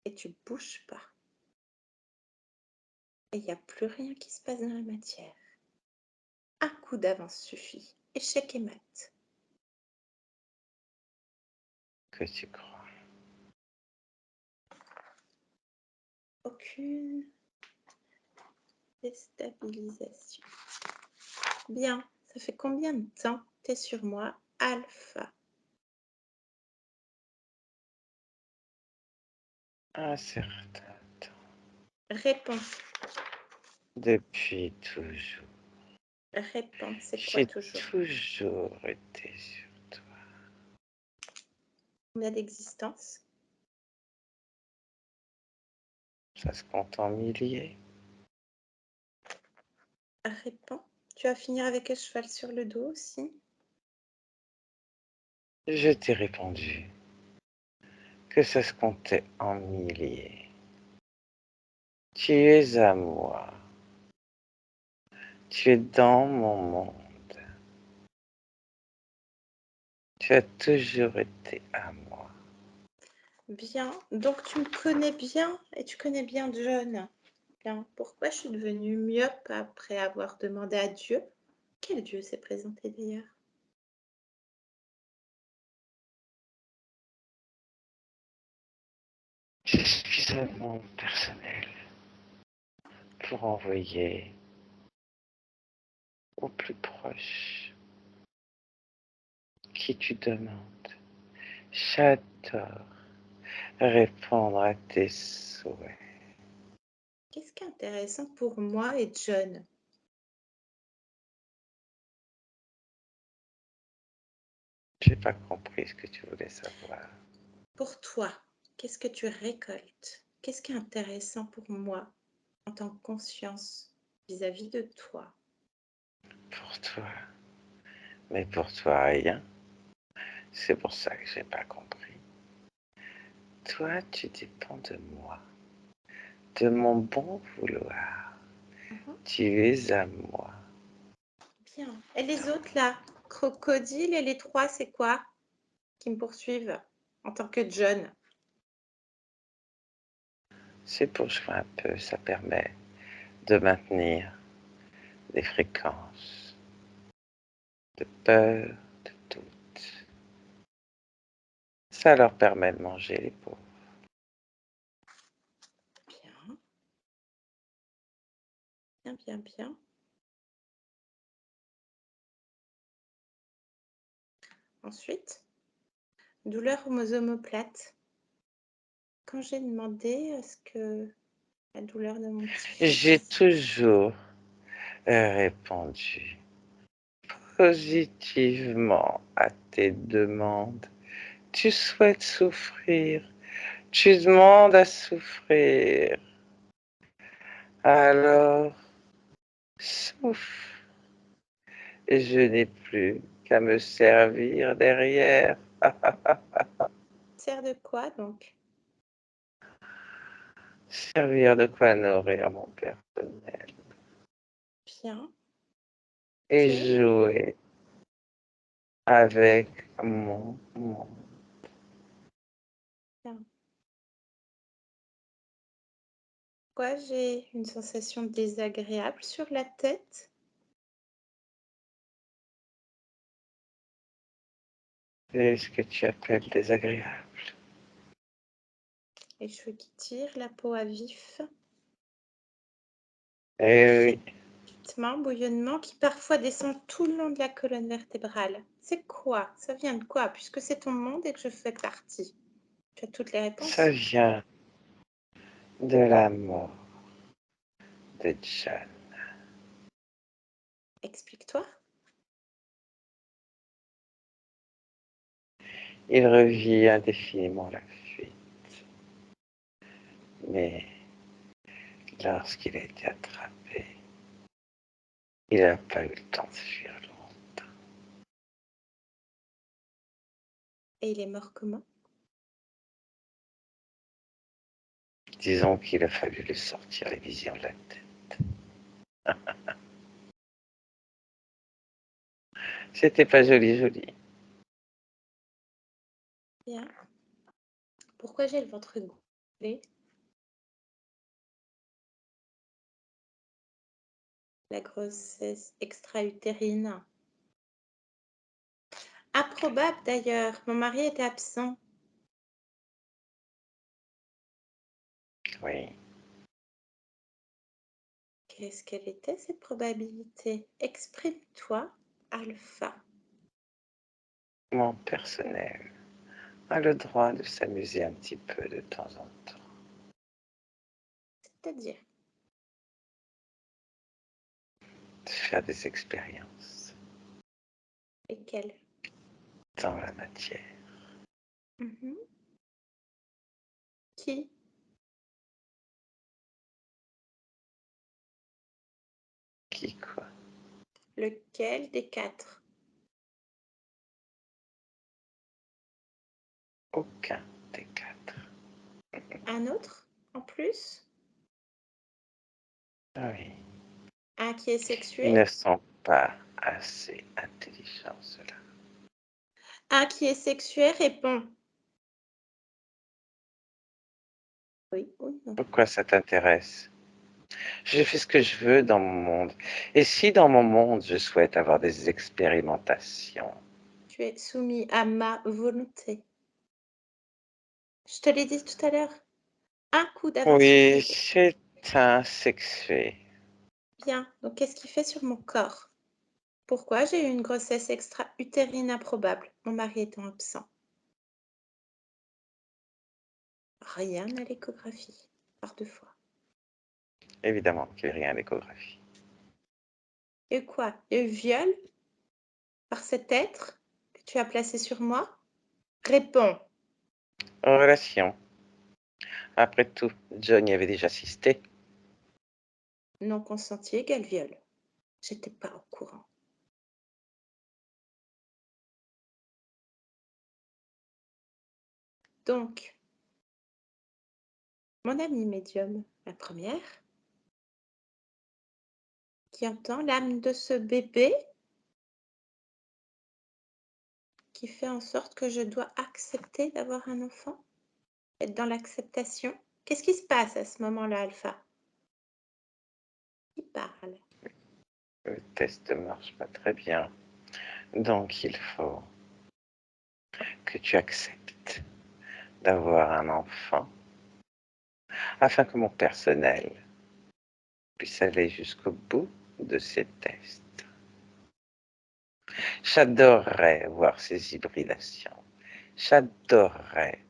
[SPEAKER 1] Et tu bouges pas. Et il n'y a plus rien qui se passe dans la matière. Un coup d'avance suffit. Échec et mat.
[SPEAKER 3] Que tu crois.
[SPEAKER 1] Aucune déstabilisation. Bien. Ça fait combien de temps tu es sur moi? Alpha.
[SPEAKER 3] Un certain temps.
[SPEAKER 1] Réponds.
[SPEAKER 3] Depuis toujours.
[SPEAKER 1] Réponds. C'est quoi
[SPEAKER 3] J'ai
[SPEAKER 1] toujours?
[SPEAKER 3] toujours été sur toi.
[SPEAKER 1] Combien d'existence?
[SPEAKER 3] Ça se compte en milliers.
[SPEAKER 1] Réponds. Tu vas finir avec un cheval sur le dos aussi?
[SPEAKER 3] Je t'ai répondu que ça se comptait en milliers. Tu es à moi. Tu es dans mon monde. Tu as toujours été à moi.
[SPEAKER 1] Bien. Donc tu me connais bien et tu connais bien John. Bien. Pourquoi je suis devenue myope après avoir demandé à Dieu? Quel Dieu s'est présenté d'ailleurs?
[SPEAKER 3] C'est suffisamment personnel pour envoyer au plus proche qui tu demandes. J'adore répondre à tes souhaits.
[SPEAKER 1] Qu'est-ce qui est intéressant pour moi et John?
[SPEAKER 3] J'ai pas compris ce que tu voulais savoir.
[SPEAKER 1] Pour toi, qu'est-ce que tu récoltes? Qu'est-ce qui est intéressant pour moi en tant que conscience vis-à-vis de toi?
[SPEAKER 3] Pour toi. Mais pour toi, rien. C'est pour ça que j'ai pas compris. Toi, tu dépends de moi, de mon bon vouloir.
[SPEAKER 1] Mhm.
[SPEAKER 3] Tu es à moi.
[SPEAKER 1] Bien. Et les autres là, crocodile et les trois, c'est quoi qui me poursuivent en tant que John?
[SPEAKER 3] C'est pour jouer un peu, ça permet de maintenir des fréquences de peur, de doute. Ça leur permet de manger les pauvres.
[SPEAKER 1] Bien, bien, bien, bien. Ensuite, douleur aux omoplates. quand j'ai demandé est-ce que la douleur de mon
[SPEAKER 3] J'ai
[SPEAKER 1] petit-fils...
[SPEAKER 3] toujours répondu positivement à tes demandes. Tu souhaites souffrir, tu demandes à souffrir. Alors, souffre. Et je n'ai plus qu'à me servir derrière.
[SPEAKER 1] Sert de quoi donc?
[SPEAKER 3] Servir de quoi nourrir mon personnel.
[SPEAKER 1] Bien.
[SPEAKER 3] Et
[SPEAKER 1] Ok.
[SPEAKER 3] jouer avec mon monde.
[SPEAKER 1] Bien. Pourquoi j'ai une sensation désagréable sur la tête?
[SPEAKER 3] C'est ce que tu appelles désagréable.
[SPEAKER 1] Les cheveux qui tirent, la peau à vif,
[SPEAKER 3] Eh oui,
[SPEAKER 1] picotement, bouillonnement qui parfois descend tout le long de la colonne vertébrale. C'est quoi? Ça vient de quoi? Puisque c'est ton monde et que je fais partie. Tu as toutes les
[SPEAKER 3] ça
[SPEAKER 1] réponses?
[SPEAKER 3] vient de la mort de John.
[SPEAKER 1] Explique-toi.
[SPEAKER 3] Il revit indéfiniment la fuite. Mais lorsqu'il a été attrapé, il n'a pas eu le temps de fuir loin.
[SPEAKER 1] Et il est mort comment?
[SPEAKER 3] Disons qu'il a fallu lui sortir les visions de la tête. C'était pas joli, joli.
[SPEAKER 1] Bien. Pourquoi j'ai le ventre gonflé? La grossesse extra-utérine. Improbable d'ailleurs. Mon mari était absent.
[SPEAKER 3] Oui,
[SPEAKER 1] Qu'est-ce qu'elle était cette probabilité? Exprime-toi, alpha.
[SPEAKER 3] mon personnel a le droit de s'amuser un petit peu de temps en temps.
[SPEAKER 1] C'est-à-dire,
[SPEAKER 3] De faire des expériences
[SPEAKER 1] lesquels?
[SPEAKER 3] dans la matière.
[SPEAKER 1] Mhm. Qui?
[SPEAKER 3] Qui quoi?
[SPEAKER 1] Lequel des quatre?
[SPEAKER 3] Aucun des quatre.
[SPEAKER 1] Un autre en plus?
[SPEAKER 3] Oui,
[SPEAKER 1] Un qui est
[SPEAKER 3] ils
[SPEAKER 1] sexué?
[SPEAKER 3] ne sont pas assez intelligents, ceux-là.
[SPEAKER 1] Un qui est sexué répond oui ou non.
[SPEAKER 3] Pourquoi ça t'intéresse? Je fais ce que je veux dans mon monde. Et si dans mon monde, je souhaite avoir des expérimentations,
[SPEAKER 1] Tu es soumis à ma volonté. Je te l'ai dit tout à l'heure. Un coup d'avance sur
[SPEAKER 3] oui,
[SPEAKER 1] tes...
[SPEAKER 3] c'est un sexué.
[SPEAKER 1] Bien. Donc, qu'est-ce qu'il fait sur mon corps? Pourquoi j'ai eu une grossesse extra-utérine improbable, mon mari étant absent? Rien à l'échographie, par deux fois.
[SPEAKER 3] Évidemment qu'il n'y a rien à l'échographie.
[SPEAKER 1] Et quoi? Le viol par cet être que tu as placé sur moi? Réponds.
[SPEAKER 3] En relation. Après tout, John y avait déjà assisté.
[SPEAKER 1] Non consenti égale viol. J'étais pas au courant. Donc, mon amie médium, la première, qui entend l'âme de ce bébé, qui fait en sorte que je dois accepter d'avoir un enfant, être dans l'acceptation. Qu'est-ce qui se passe à ce moment-là, Alpha? Qui parle?
[SPEAKER 3] Le test ne marche pas très bien. Donc il faut que tu acceptes d'avoir un enfant afin que mon personnel puisse aller jusqu'au bout de ces tests. J'adorerais voir ces hybridations. J'adorerais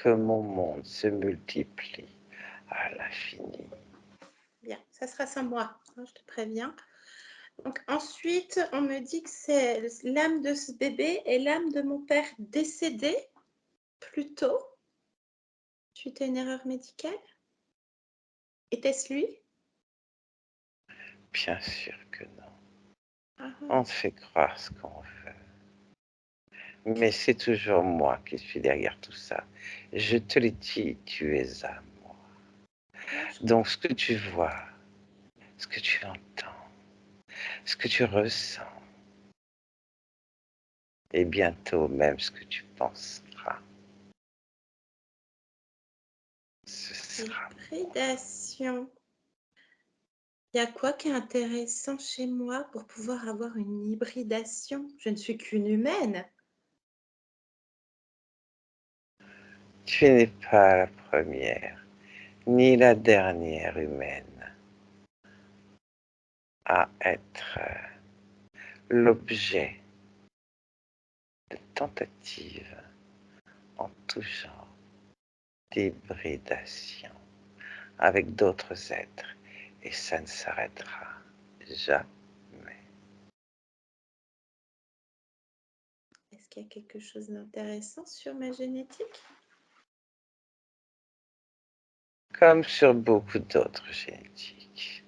[SPEAKER 3] que mon monde se multiplie à l'infini.
[SPEAKER 1] Bien, ça sera sans moi, hein, je te préviens. Donc ensuite, on me dit que c'est l'âme de ce bébé et l'âme de mon père décédé plus tôt, suite à une erreur médicale. Était-ce lui?
[SPEAKER 3] Bien sûr que non.
[SPEAKER 1] Ah,
[SPEAKER 3] On te fait croire ce qu'on veut. Mais c'est toujours moi qui suis derrière tout ça. Je te l'ai dit, tu es à moi. Donc ce que tu vois, ce que tu entends, ce que tu ressens, et bientôt même ce que tu penseras, ce sera
[SPEAKER 1] hybridation. Il y a quoi qui est intéressant chez moi pour pouvoir avoir une hybridation? Je ne suis qu'une humaine.
[SPEAKER 3] Tu n'es pas la première, ni la dernière humaine à être l'objet de tentatives en tout genre d'hybridation avec d'autres êtres, et ça ne s'arrêtera jamais.
[SPEAKER 1] Est-ce qu'il y a quelque chose d'intéressant sur ma génétique?
[SPEAKER 3] Comme sur beaucoup d'autres génétiques.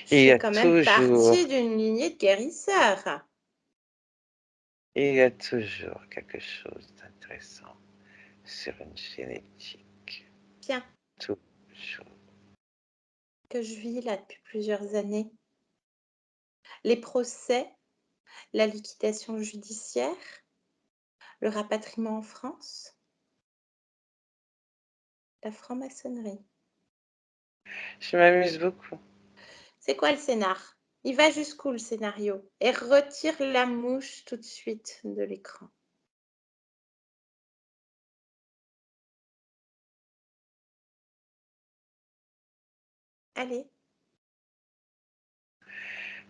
[SPEAKER 1] Je
[SPEAKER 3] Il y
[SPEAKER 1] fais
[SPEAKER 3] a
[SPEAKER 1] quand même
[SPEAKER 3] toujours,
[SPEAKER 1] partie d'une lignée de guérisseurs.
[SPEAKER 3] il y a toujours quelque chose d'intéressant sur une génétique.
[SPEAKER 1] Bien,
[SPEAKER 3] Toujours.
[SPEAKER 1] que je vis là depuis plusieurs années. Les procès, la liquidation judiciaire, le rapatriement en France, la franc-maçonnerie.
[SPEAKER 3] Je m'amuse beaucoup.
[SPEAKER 1] C'est quoi le scénar? Il va jusqu'où le scénario? Et retire la mouche tout de suite de l'écran. Allez.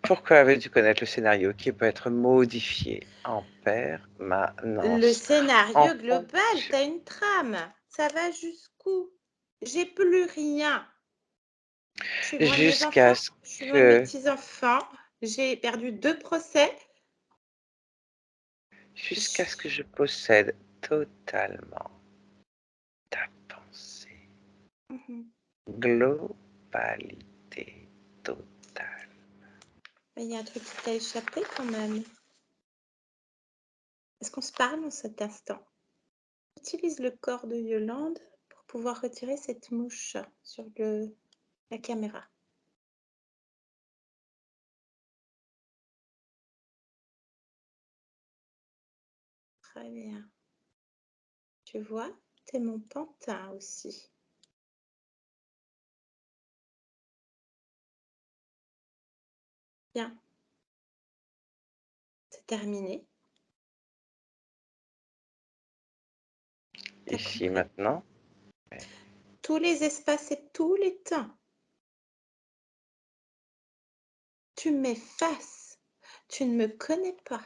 [SPEAKER 3] Pourquoi veux-tu connaître le scénario qui peut être modifié en
[SPEAKER 1] Le
[SPEAKER 3] permanence en
[SPEAKER 1] scénario global,
[SPEAKER 3] fonction
[SPEAKER 1] t'as une trame. Ça va jusqu'où? J'ai plus rien. Je suis loin de mes
[SPEAKER 3] jusqu'à
[SPEAKER 1] enfants,
[SPEAKER 3] ce
[SPEAKER 1] je suis loin de mes
[SPEAKER 3] que
[SPEAKER 1] petits-enfants. J'ai perdu 2 procès.
[SPEAKER 3] je possède totalement ta pensée.
[SPEAKER 1] Mhm.
[SPEAKER 3] Globalité totale.
[SPEAKER 1] Mais il y a un truc qui t'a échappé quand même. Est-ce qu'on se parle en cet instant? Utilise le corps de Yolande pour pouvoir retirer cette mouche sur la caméra. Très bien. Tu vois, t'es mon pantin aussi. Bien. C'est terminé. T'as
[SPEAKER 3] Ici
[SPEAKER 1] compris?
[SPEAKER 3] maintenant,
[SPEAKER 1] Tous les espaces et tous les temps. Tu m'effaces. Tu ne me connais pas.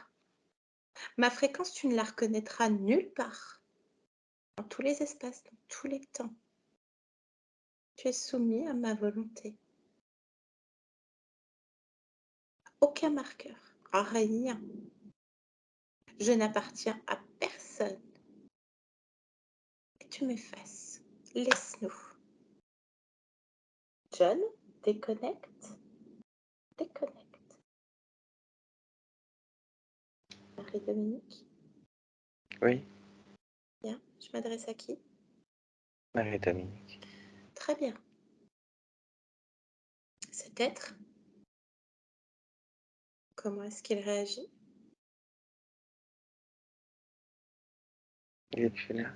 [SPEAKER 1] Ma fréquence, tu ne la reconnaîtras nulle part. Dans tous les espaces, dans tous les temps. Tu es soumis à ma volonté. Aucun marqueur. Rien. Je n'appartiens à personne. Et tu m'effaces. Laisse-nous. John, déconnecte. Déconnecte. Marie-Dominique.
[SPEAKER 3] oui,
[SPEAKER 1] Bien. Je m'adresse à qui?
[SPEAKER 3] Marie-Dominique.
[SPEAKER 1] Très bien. Cet être, comment est-ce qu'il réagit?
[SPEAKER 3] Il est plus là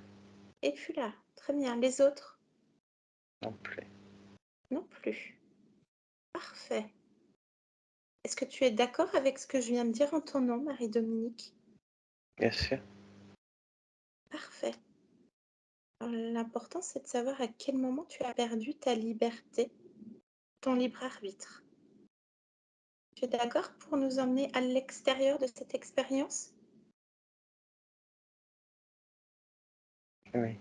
[SPEAKER 1] Et puis là, très bien. Les autres?
[SPEAKER 3] non plus.
[SPEAKER 1] Non plus. Parfait. Est-ce que tu es d'accord avec ce que je viens de dire en ton nom, Marie-Dominique?
[SPEAKER 3] Bien sûr.
[SPEAKER 1] Parfait. L'important, c'est de savoir à quel moment tu as perdu ta liberté, ton libre arbitre. Tu es d'accord pour nous emmener à l'extérieur de cette expérience?
[SPEAKER 3] Oui.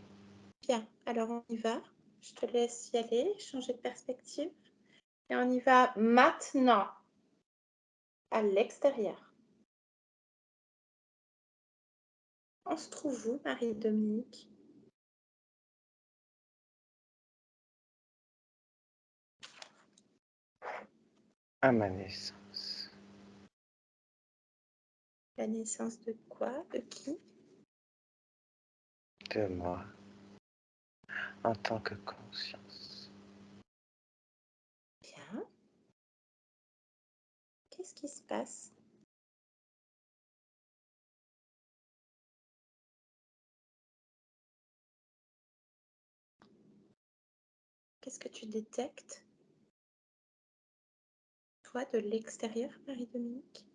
[SPEAKER 1] Bien, alors on y va. Je te laisse y aller, changer de perspective. Et on y va maintenant à l'extérieur. On se trouve où, Marie-Dominique?
[SPEAKER 3] À ma naissance.
[SPEAKER 1] La naissance de quoi? De qui?
[SPEAKER 3] De moi en tant que conscience.
[SPEAKER 1] Bien. Qu'est-ce qui se passe? Qu'est-ce que tu détectes, toi, de l'extérieur, Marie-Dominique,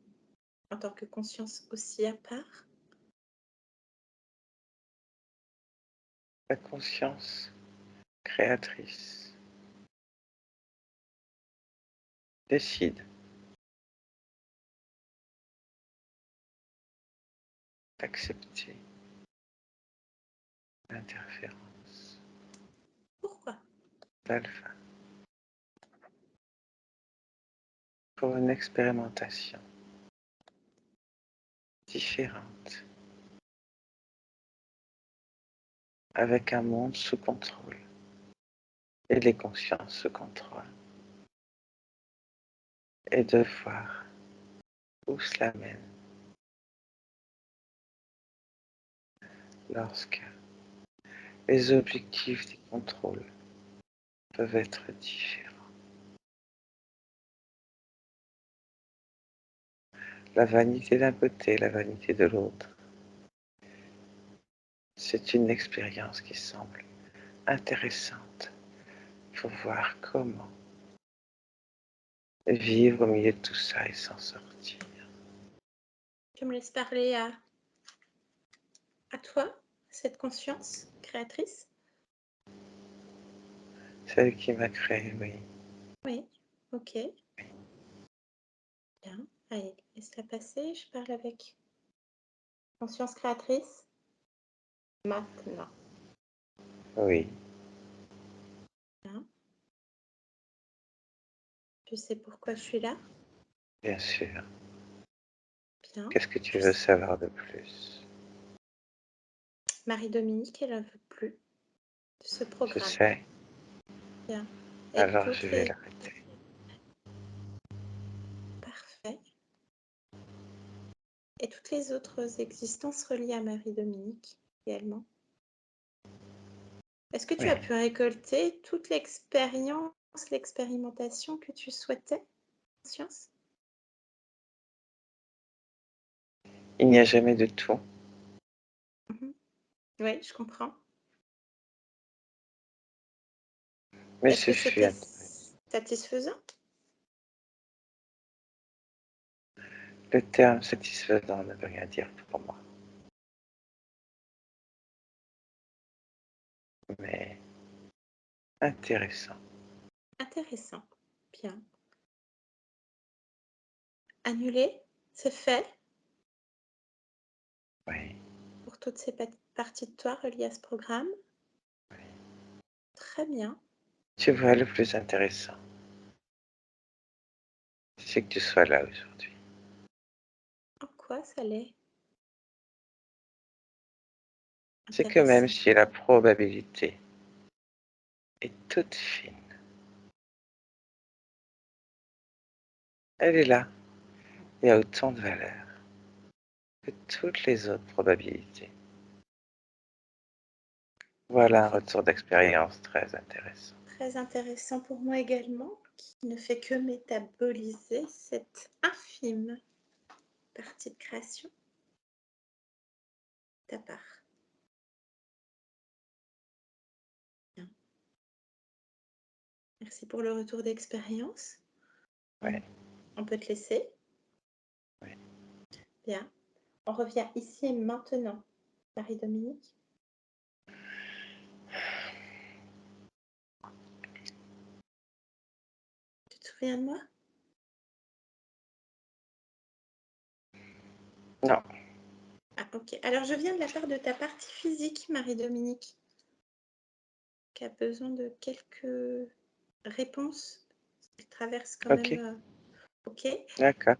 [SPEAKER 1] en tant que conscience aussi à part?
[SPEAKER 3] La conscience créatrice décide d'accepter l'interférence
[SPEAKER 1] Pourquoi?
[SPEAKER 3] d'alpha pour une expérimentation différente avec un monde sous contrôle et les consciences sous contrôle et de voir où cela mène lorsque les objectifs du contrôle peuvent être différents. La vanité d'un côté, la vanité de l'autre. C'est une expérience qui semble intéressante pour voir comment vivre au milieu de tout ça et s'en sortir.
[SPEAKER 1] Tu me laisses parler à toi, cette conscience créatrice?
[SPEAKER 3] Celle qui m'a créé, oui.
[SPEAKER 1] Oui, ok. Bien. Allez, laisse-la passer. Je parle avec conscience créatrice. Maintenant.
[SPEAKER 3] Oui,
[SPEAKER 1] Bien. Tu sais pourquoi je suis là?
[SPEAKER 3] bien sûr.
[SPEAKER 1] Bien.
[SPEAKER 3] Qu'est-ce que tu
[SPEAKER 1] Tu
[SPEAKER 3] veux
[SPEAKER 1] sais-
[SPEAKER 3] savoir de plus?
[SPEAKER 1] Marie-Dominique, elle ne veut plus de ce
[SPEAKER 3] Je
[SPEAKER 1] programme.
[SPEAKER 3] sais,
[SPEAKER 1] Bien. Et
[SPEAKER 3] alors je
[SPEAKER 1] toutes
[SPEAKER 3] vais
[SPEAKER 1] les...
[SPEAKER 3] l'arrêter.
[SPEAKER 1] Parfait. Et toutes les autres existences reliées à Marie-Dominique également. Est-ce que tu
[SPEAKER 3] Oui,
[SPEAKER 1] as pu récolter toute l'expérience, l'expérimentation que tu souhaitais, conscience?
[SPEAKER 3] il n'y a jamais de tout,
[SPEAKER 1] Mhm. Oui, je comprends.
[SPEAKER 3] mais
[SPEAKER 1] Est-ce
[SPEAKER 3] ce
[SPEAKER 1] que
[SPEAKER 3] fut
[SPEAKER 1] c'était
[SPEAKER 3] un...
[SPEAKER 1] satisfaisant?
[SPEAKER 3] Le terme satisfaisant ne veut rien dire pour moi, mais intéressant.
[SPEAKER 1] Intéressant. Bien. Annulé, c'est fait
[SPEAKER 3] Oui,
[SPEAKER 1] pour toutes ces parties de toi reliées à ce programme. Très bien.
[SPEAKER 3] tu vois, le plus intéressant, c'est que tu sois là aujourd'hui.
[SPEAKER 1] En quoi ça l'est
[SPEAKER 3] C'est que même
[SPEAKER 1] intéressant?
[SPEAKER 3] si la probabilité est toute fine, elle est là. Il y a autant de valeur que toutes les autres probabilités. Voilà un retour d'expérience très intéressant.
[SPEAKER 1] Très intéressant pour moi également, qui ne fait que métaboliser cette infime partie de création de ta part. Bien. Merci pour le retour d'expérience.
[SPEAKER 3] Oui,
[SPEAKER 1] On peut te laisser.
[SPEAKER 3] oui.
[SPEAKER 1] Bien. On revient ici et maintenant. Marie-Dominique, tu te souviens de moi?
[SPEAKER 3] Non,
[SPEAKER 1] Ah, ok. Alors, je viens de la part de ta partie physique, Marie-Dominique. qui a besoin de quelques réponses. Elle traverse quand
[SPEAKER 3] Ok,
[SPEAKER 1] même... ok.
[SPEAKER 3] d'accord.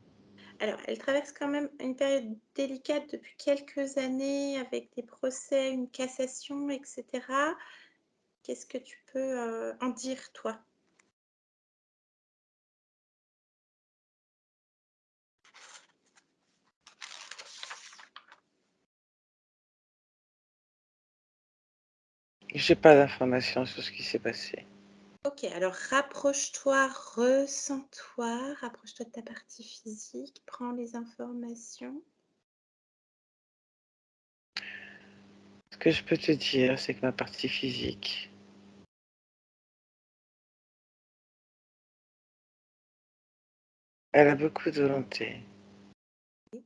[SPEAKER 1] Alors, elle traverse quand même une période délicate depuis quelques années avec des procès, une cassation, etc. Qu'est-ce que tu peux en dire, toi?
[SPEAKER 3] J'ai pas d'informations sur ce qui s'est passé.
[SPEAKER 1] Ok, alors rapproche-toi, ressens-toi, rapproche-toi de ta partie physique, prends les informations.
[SPEAKER 3] Ce que je peux te dire, c'est que ma partie physique, elle a beaucoup de volonté.
[SPEAKER 1] On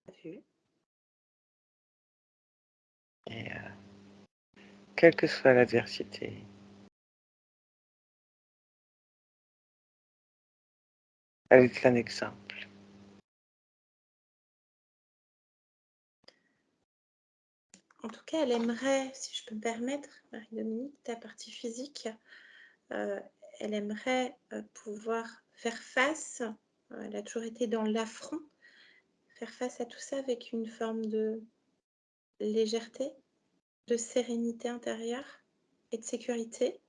[SPEAKER 1] a vu.
[SPEAKER 3] Et quelle que soit l'adversité, elle est un exemple.
[SPEAKER 1] En tout cas, elle aimerait, si je peux me permettre, Marie-Dominique, ta partie physique, euh, elle aimerait pouvoir faire face, elle a toujours été dans l'affront, faire face à tout ça avec une forme de légèreté, de sérénité intérieure et de sécurité.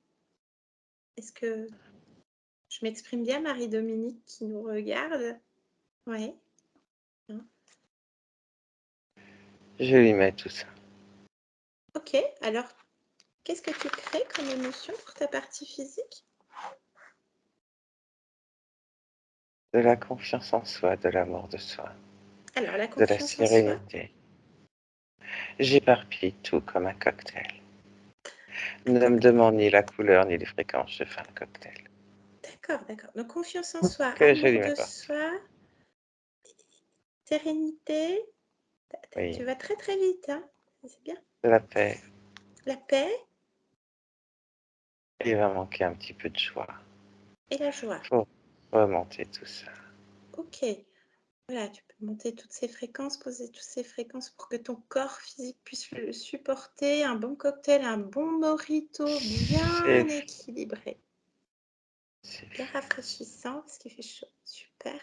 [SPEAKER 1] Est-ce que je m'exprime bien, Marie-Dominique, qui nous regarde? Oui.
[SPEAKER 3] Je lui mets tout ça.
[SPEAKER 1] Ok, alors, qu'est-ce que tu crées comme émotion pour ta partie physique?
[SPEAKER 3] De la confiance en soi, de l'amour de soi,
[SPEAKER 1] Alors, la
[SPEAKER 3] de la
[SPEAKER 1] confiance en soi.
[SPEAKER 3] sérénité. J'éparpille tout comme un cocktail. Ne me demande ni la couleur ni les fréquences, je fais un cocktail.
[SPEAKER 1] D'accord, d'accord. Donc, confiance en soi,
[SPEAKER 3] Que je lui
[SPEAKER 1] amour
[SPEAKER 3] mets
[SPEAKER 1] de
[SPEAKER 3] partout.
[SPEAKER 1] soi, sérénité. Tu
[SPEAKER 3] Oui,
[SPEAKER 1] vas très très vite, hein? C'est bien.
[SPEAKER 3] de la paix.
[SPEAKER 1] La paix
[SPEAKER 3] Il va manquer un petit peu de joie.
[SPEAKER 1] et la joie.
[SPEAKER 3] Faut remonter tout ça.
[SPEAKER 1] Ok. Voilà, tu peux monter toutes ces fréquences, poser toutes ces fréquences pour que ton corps physique puisse le supporter. Un bon cocktail, un bon mojito
[SPEAKER 3] C'est
[SPEAKER 1] bien équilibré,
[SPEAKER 3] c'est
[SPEAKER 1] bien rafraîchissant parce qu'il fait chaud. Super.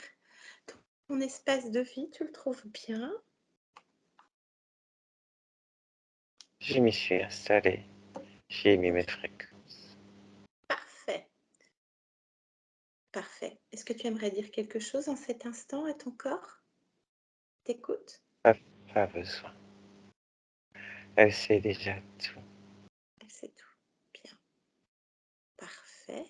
[SPEAKER 1] Ton espace de vie, tu le trouves bien?
[SPEAKER 3] Je m'y suis installé. J'ai mis mes fréquences.
[SPEAKER 1] Parfait. Parfait. Est-ce que tu aimerais dire quelque chose en cet instant à ton corps? T'écoutes?
[SPEAKER 3] Pas, pas besoin. Elle sait déjà tout.
[SPEAKER 1] Elle sait tout. Bien. Parfait.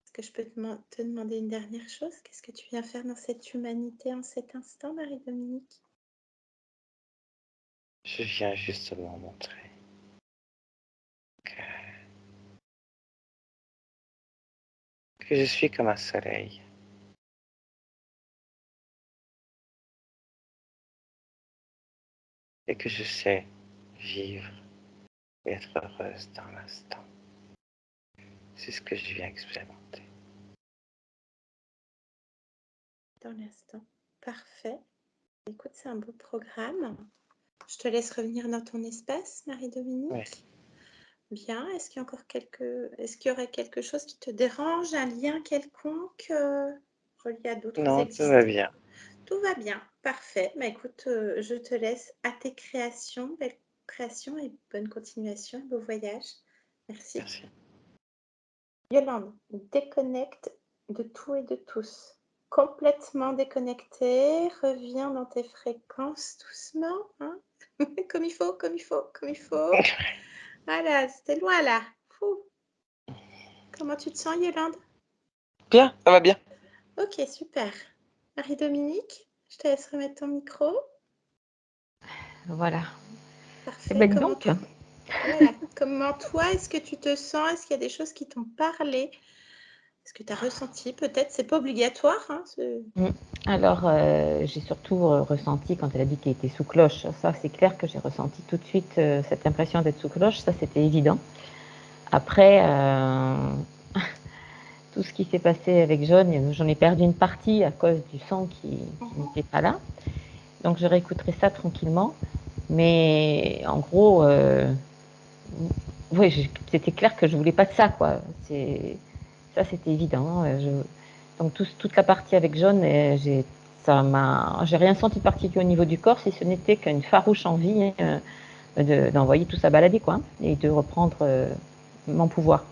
[SPEAKER 1] Est-ce que je peux te demander une dernière chose? Qu'est-ce que tu viens faire dans cette humanité en cet instant, Marie-Dominique?
[SPEAKER 3] Je viens justement montrer que je suis comme un soleil. Et que je sais vivre et être heureuse dans l'instant. C'est ce que je viens expérimenter.
[SPEAKER 1] Dans l'instant. Parfait. Écoute, c'est un beau programme. Je te laisse revenir dans ton espace, Marie-Dominique.
[SPEAKER 3] Oui.
[SPEAKER 1] Bien. Est-ce qu'il y a encore Est-ce qu'il y aurait quelque chose qui te dérange, un lien quelconque relié à d'autres
[SPEAKER 3] Non, tout
[SPEAKER 1] existences?
[SPEAKER 3] va bien.
[SPEAKER 1] Tout va bien. Parfait. Bah, écoute, je te laisse à tes créations. Belle création et bonne continuation. Beau voyage. Merci.
[SPEAKER 3] Merci.
[SPEAKER 1] Yolande, déconnecte de tout et de tous. Complètement déconnecté, reviens dans tes fréquences doucement, hein. Comme il faut, comme il faut, comme il faut. Voilà, c'était loin là. Fou. Comment tu te sens, Yolande?
[SPEAKER 3] Bien, ça va bien.
[SPEAKER 1] Ok, super. Marie-Dominique, je te laisse remettre ton micro.
[SPEAKER 2] Voilà. Eh
[SPEAKER 1] Parfait.
[SPEAKER 2] ben, dis donc.
[SPEAKER 1] Voilà. Comment toi, est-ce que tu te sens? Est-ce qu'il y a des choses qui t'ont parlé? Est-ce que tu as ressenti? Peut-être, c'est pas obligatoire, hein,
[SPEAKER 2] Alors, j'ai surtout ressenti quand elle a dit qu'elle était sous cloche. Ça, c'est clair que j'ai ressenti tout de suite cette impression d'être sous cloche. Ça, c'était évident. Après, tout ce qui s'est passé avec John, j'en ai perdu une partie à cause du sang qui n'était pas là. Donc, je réécouterai ça tranquillement. Mais en gros, oui, c'était clair que je voulais pas de ça, quoi. Ça, c'était évident. Donc toute la partie avec John, j'ai rien senti de particulier au niveau du corps, si ce n'était qu'une farouche envie d'envoyer tout ça balader, quoi, et de reprendre mon pouvoir.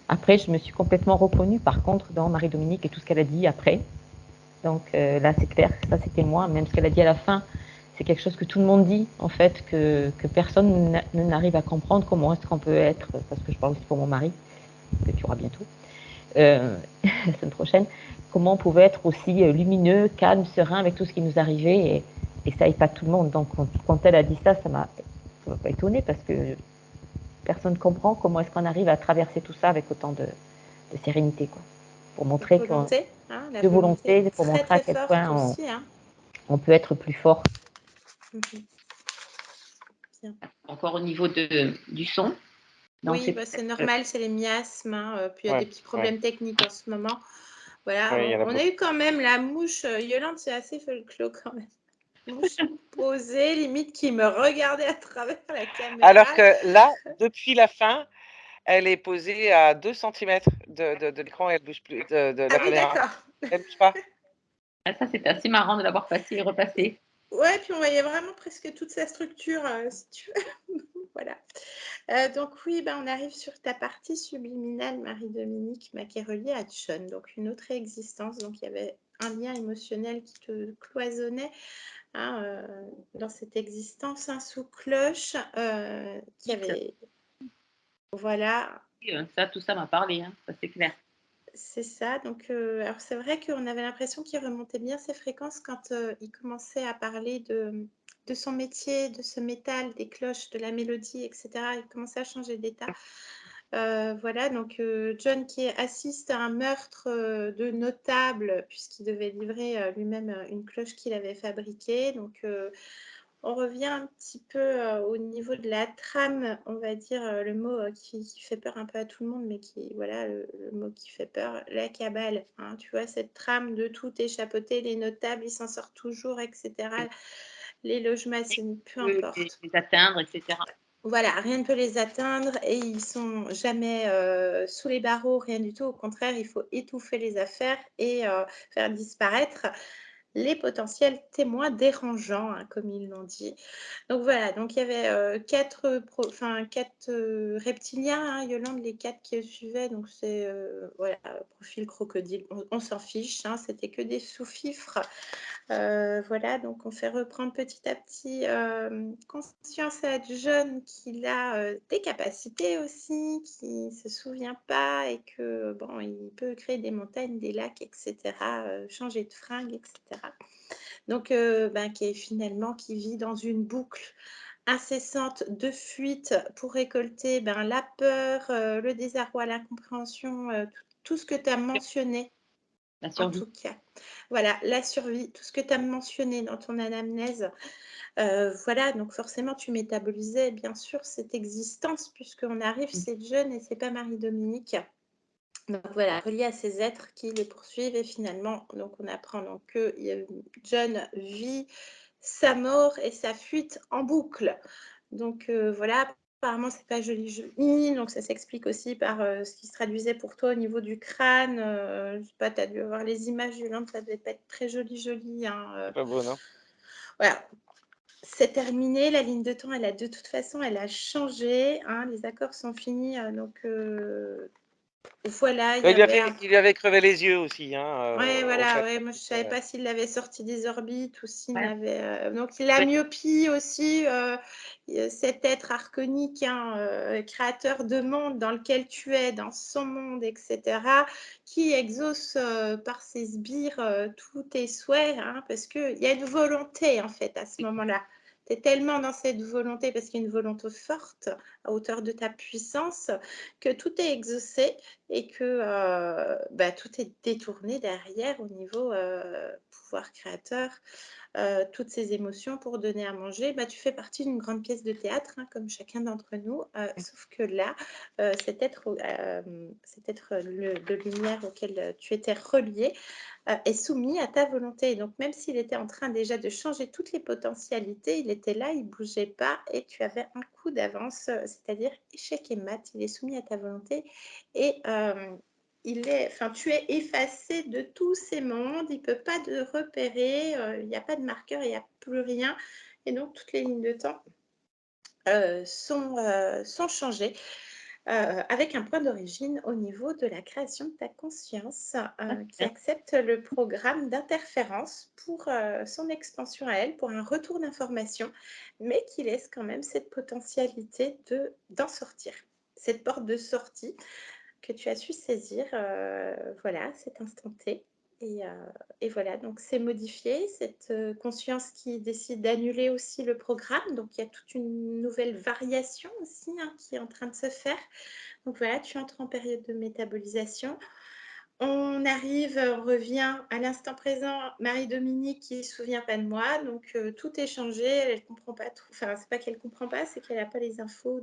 [SPEAKER 2] Après, je me suis complètement reconnue, par contre, dans Marie-Dominique et tout ce qu'elle a dit après. Donc là, c'est clair, ça c'était moi. Même ce qu'elle a dit à la fin, c'est quelque chose que tout le monde dit, en fait, que personne n'arrive à comprendre comment est-ce qu'on peut être, parce que je parle aussi pour mon mari, que tu auras bientôt, la semaine prochaine, comment on pouvait être aussi lumineux, calme, serein avec tout ce qui nous arrivait, et ça épate tout le monde. Donc quand elle a dit ça m'a pas étonnée, parce que personne ne comprend comment est-ce qu'on arrive à traverser tout ça avec autant de sérénité, quoi, pour montrer qu'on
[SPEAKER 1] Volonté, hein, la
[SPEAKER 2] de
[SPEAKER 1] volonté,
[SPEAKER 2] volonté, pour
[SPEAKER 1] très
[SPEAKER 2] montrer à
[SPEAKER 1] très
[SPEAKER 2] quel
[SPEAKER 1] forte
[SPEAKER 2] point
[SPEAKER 1] aussi, hein.
[SPEAKER 2] on peut être plus fort.
[SPEAKER 1] Mhm. Bien.
[SPEAKER 2] Encore au niveau du son. Donc
[SPEAKER 1] Oui, bah, c'est normal, c'est les miasmes, hein, puis il y a des
[SPEAKER 3] Ouais,
[SPEAKER 1] petits
[SPEAKER 3] ouais,
[SPEAKER 1] problèmes techniques en ce moment. Voilà,
[SPEAKER 3] ouais, il y en a
[SPEAKER 1] on a
[SPEAKER 3] beaucoup.
[SPEAKER 1] eu quand même la mouche, Yolande, c'est assez folklore quand même. Mouche posée, limite qui me regardait à travers la
[SPEAKER 3] Alors
[SPEAKER 1] caméra.
[SPEAKER 3] que là, depuis la fin, elle est posée à 2 centimètres de l'écran et elle bouge plus, de
[SPEAKER 1] Ah
[SPEAKER 3] la
[SPEAKER 1] oui,
[SPEAKER 3] caméra.
[SPEAKER 1] d'accord.
[SPEAKER 3] Elle bouge pas.
[SPEAKER 2] Ah, ça, c'était assez marrant de l'avoir passé et repassé.
[SPEAKER 1] Ouais, puis on voyait vraiment presque toute sa structure, si tu veux. Voilà. Donc oui, ben, on arrive sur ta partie subliminale, Marie-Dominique, bah, qui est reliée à John, donc une autre existence. Donc il y avait un lien émotionnel qui te cloisonnait, hein, dans cette existence, hein, sous cloche, qui avait... Voilà,
[SPEAKER 2] Ça, tout ça m'a parlé, hein, ça c'est clair.
[SPEAKER 1] c'est ça. Donc, alors c'est vrai qu'on avait l'impression qu'il remontait bien ses fréquences quand il commençait à parler de son métier, de ce métal, des cloches, de la mélodie, etc. Il commençait à changer d'état. Voilà, donc John qui assiste à un meurtre de notable, puisqu'il devait livrer lui-même une cloche qu'il avait fabriquée. Donc, on revient un petit peu au niveau de la trame, on va dire le mot qui fait peur un peu à tout le monde, mais qui, voilà, le mot qui fait peur, la cabale. Hein, tu vois, cette trame de tout échappoter, les notables, ils s'en sortent toujours, etc. Les loges maçonniques, peu importe.
[SPEAKER 2] Les atteindre, etc.
[SPEAKER 1] Voilà, rien ne peut les atteindre et ils sont jamais sous les barreaux, rien du tout. Au contraire, il faut étouffer les affaires et faire disparaître les potentiels témoins dérangeants, hein, comme ils l'ont dit. Donc voilà, donc il y avait quatre reptiliens, hein, Yolande, les 4 qui suivaient. Donc c'est voilà, profil crocodile, on s'en fiche, hein, c'était que des sous-fifres. Voilà, donc on fait reprendre petit à petit conscience à John qu'il a des capacités aussi, qu'il ne se souvient pas et que bon, il peut créer des montagnes, des lacs, etc., changer de fringues, etc. Donc, qui vit dans une boucle incessante de fuite pour récolter la peur, le désarroi, l'incompréhension, tout ce que tu as mentionné
[SPEAKER 2] La
[SPEAKER 1] en
[SPEAKER 2] survie.
[SPEAKER 1] tout cas. Voilà, la survie, tout ce que tu as mentionné dans ton anamnèse. Voilà, donc forcément, tu métabolisais bien sûr cette existence, puisqu'on arrive, c'est John et c'est pas Marie-Dominique. Donc voilà, relié à ces êtres qui les poursuivent et finalement, donc on apprend donc que John vit sa mort et sa fuite en boucle. Donc voilà, apparemment c'est pas joli, donc ça s'explique aussi par ce qui se traduisait pour toi au niveau du crâne. Je sais pas, tu as dû avoir les images, Yolande, ça devait pas être très joli, hein.
[SPEAKER 3] Pas beau, non?
[SPEAKER 1] Voilà, c'est terminé, la ligne de temps, de toute façon, elle a changé, hein, les accords sont finis, donc voilà, il y avait un...
[SPEAKER 3] Il lui avait crevé les yeux aussi, hein,
[SPEAKER 1] Ouais,
[SPEAKER 3] au
[SPEAKER 1] voilà,
[SPEAKER 3] fait.
[SPEAKER 1] ouais, moi je savais pas s'il l'avait sorti des orbites ou s'il
[SPEAKER 2] Ouais.
[SPEAKER 1] n'avait... Donc la myopie aussi, cet être archonique, hein, créateur de monde dans lequel tu es, dans son monde, etc., qui exauce par ses sbires tous tes souhaits, hein, parce qu'il y a une volonté en fait à ce moment-là. Tu es tellement dans cette volonté, parce qu'il y a une volonté forte à hauteur de ta puissance, que tout est exaucé et que tout est détourné derrière au niveau pouvoir créateur. toutes ces émotions pour donner à manger. Bah, tu fais partie d'une grande pièce de théâtre, hein, comme chacun d'entre nous, sauf que là, cet être de lumière auquel tu étais relié est soumis à ta volonté. Donc, même s'il était en train déjà de changer toutes les potentialités, il était là, il ne bougeait pas et tu avais un coup d'avance, c'est-à-dire échec et mat, il est soumis à ta volonté et tu es effacé de tous ces mondes, il ne peut pas te repérer, il n'y a pas de marqueur, il n'y a plus rien. Et donc, toutes les lignes de temps sont changées avec un point d'origine au niveau de la création de ta conscience qui accepte le programme d'interférence pour son expansion à elle, pour un retour d'information, mais qui laisse quand même cette potentialité d'en sortir, cette porte de sortie que tu as su saisir, voilà, cet instant T. Et voilà, donc c'est modifié, cette conscience qui décide d'annuler aussi le programme. Donc il y a toute une nouvelle variation aussi qui est en train de se faire. Donc voilà, tu entres en période de métabolisation. On revient à l'instant présent, Marie-Dominique qui ne se souvient pas de moi, donc tout est changé, elle ne comprend pas tout. Enfin, c'est pas qu'elle ne comprend pas, c'est qu'elle n'a pas les infos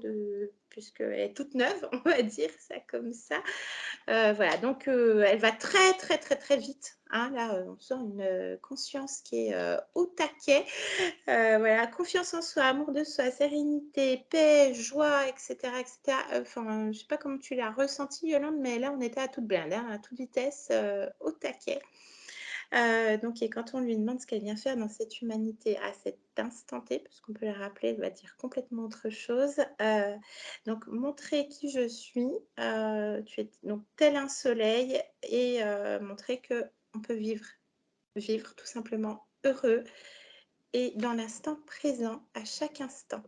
[SPEAKER 1] puisqu'elle est toute neuve, on va dire ça comme ça. Voilà, donc elle va très, très, très, très vite. Hein. Là, on sent une conscience qui est au taquet. Voilà, confiance en soi, amour de soi, sérénité, paix, joie, etc. etc. Enfin, je ne sais pas comment tu l'as ressenti, Yolande, mais là, on était à toute blinde, à toute vitesse, au taquet. Donc, et quand on lui demande ce qu'elle vient faire dans cette humanité à cet instant T, parce qu'on peut le rappeler, elle va dire complètement autre chose. Donc, montrer qui je suis, tu es donc tel un soleil, et montrer qu'on peut vivre tout simplement heureux et dans l'instant présent à chaque instant.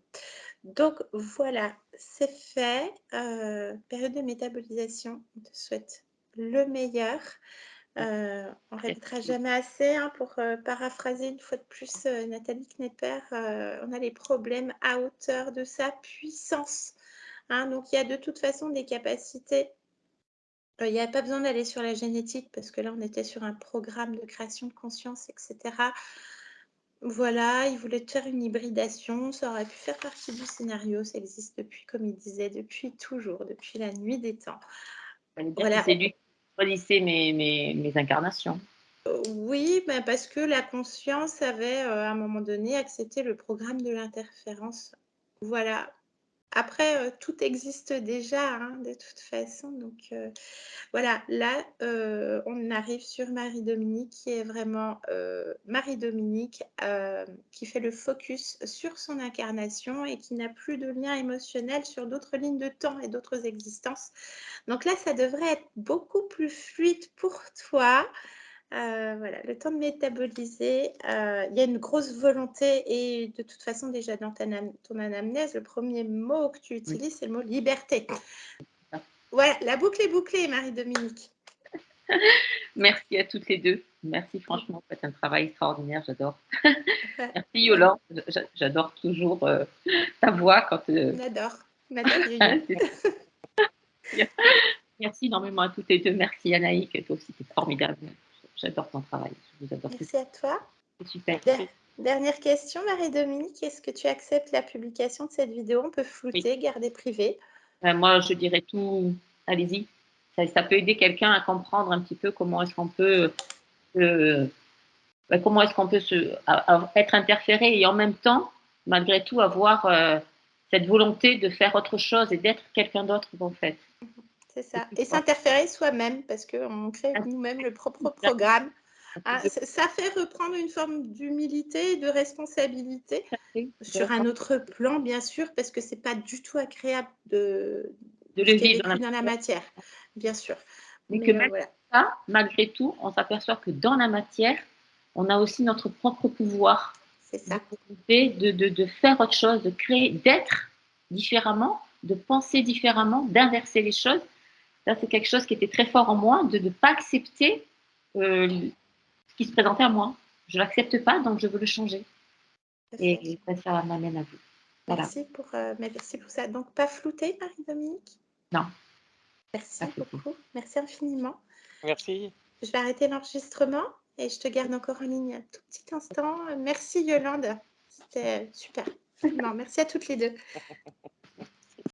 [SPEAKER 1] Donc voilà, c'est fait. Période de métabolisation, on te souhaite le meilleur. On ne répétera jamais assez pour paraphraser une fois de plus Nathalie Knepper. On a les problèmes à hauteur de sa puissance. Hein, donc il y a de toute façon des capacités. Il n'y a pas besoin d'aller sur la génétique parce que là on était sur un programme de création de conscience, etc. Voilà, il voulait te faire une hybridation, ça aurait pu faire partie du scénario, ça existe depuis, comme il disait, depuis toujours, depuis la nuit des temps.
[SPEAKER 2] Voilà. C'est lui qui choisissait mes incarnations.
[SPEAKER 1] Oui, bah parce que la conscience avait, à un moment donné, accepté le programme de l'interférence. Voilà. Après, tout existe déjà, hein, de toute façon. Donc, voilà, là, on arrive sur Marie-Dominique, qui est vraiment Marie-Dominique, qui fait le focus sur son incarnation et qui n'a plus de lien émotionnel sur d'autres lignes de temps et d'autres existences. Donc là, ça devrait être beaucoup plus fluide pour toi. Voilà, le temps de métaboliser. Il y a une grosse volonté et de toute façon, déjà dans ton anamnèse, le premier mot que tu utilises, c'est le mot liberté. Voilà, la boucle est bouclée, Marie-Dominique.
[SPEAKER 2] Merci à toutes les deux. Merci, franchement, vous faites un travail extraordinaire, j'adore. Merci, Yolande. J'adore toujours ta voix quand.
[SPEAKER 1] On adore Yo-Yo.
[SPEAKER 2] Merci énormément à toutes les deux. Merci, Anaïk. Toi aussi, c'est formidable. J'adore ton travail. Je vous adore.
[SPEAKER 1] Merci à toi.
[SPEAKER 2] C'est super.
[SPEAKER 1] Dernière question, Marie-Dominique. Est-ce que tu acceptes la publication de cette vidéo? On peut flouter, oui. Garder privé.
[SPEAKER 2] Moi, je dirais tout. Allez-y. Ça peut aider quelqu'un à comprendre un petit peu comment est-ce qu'on peut être interféré et en même temps, malgré tout, avoir cette volonté de faire autre chose et d'être quelqu'un d'autre en fait.
[SPEAKER 1] C'est ça. Et s'interférer soi-même parce qu'on crée nous-mêmes le propre programme. Ah, ça fait reprendre une forme d'humilité et de responsabilité sur un autre plan, bien sûr, parce que ce n'est pas du tout agréable de
[SPEAKER 2] le vivre
[SPEAKER 1] dans la matière, bien sûr.
[SPEAKER 2] Mais que même voilà. Ça, malgré tout, on s'aperçoit que dans la matière, on a aussi notre propre pouvoir.
[SPEAKER 1] C'est ça.
[SPEAKER 2] De faire autre chose, de créer, d'être différemment, de penser différemment, d'inverser les choses. Ça, c'est quelque chose qui était très fort en moi, de ne pas accepter ce qui se présentait à moi. Je ne l'accepte pas, donc je veux le changer. Et ça m'amène à vous.
[SPEAKER 1] Voilà. Merci pour ça. Donc, pas flouté, Marie-Dominique?
[SPEAKER 2] Non.
[SPEAKER 1] Merci beaucoup. Merci infiniment.
[SPEAKER 3] Merci.
[SPEAKER 1] Je vais arrêter l'enregistrement. et je te garde encore en ligne un tout petit instant. Merci Yolande, c'était super. Bon, merci à toutes les deux.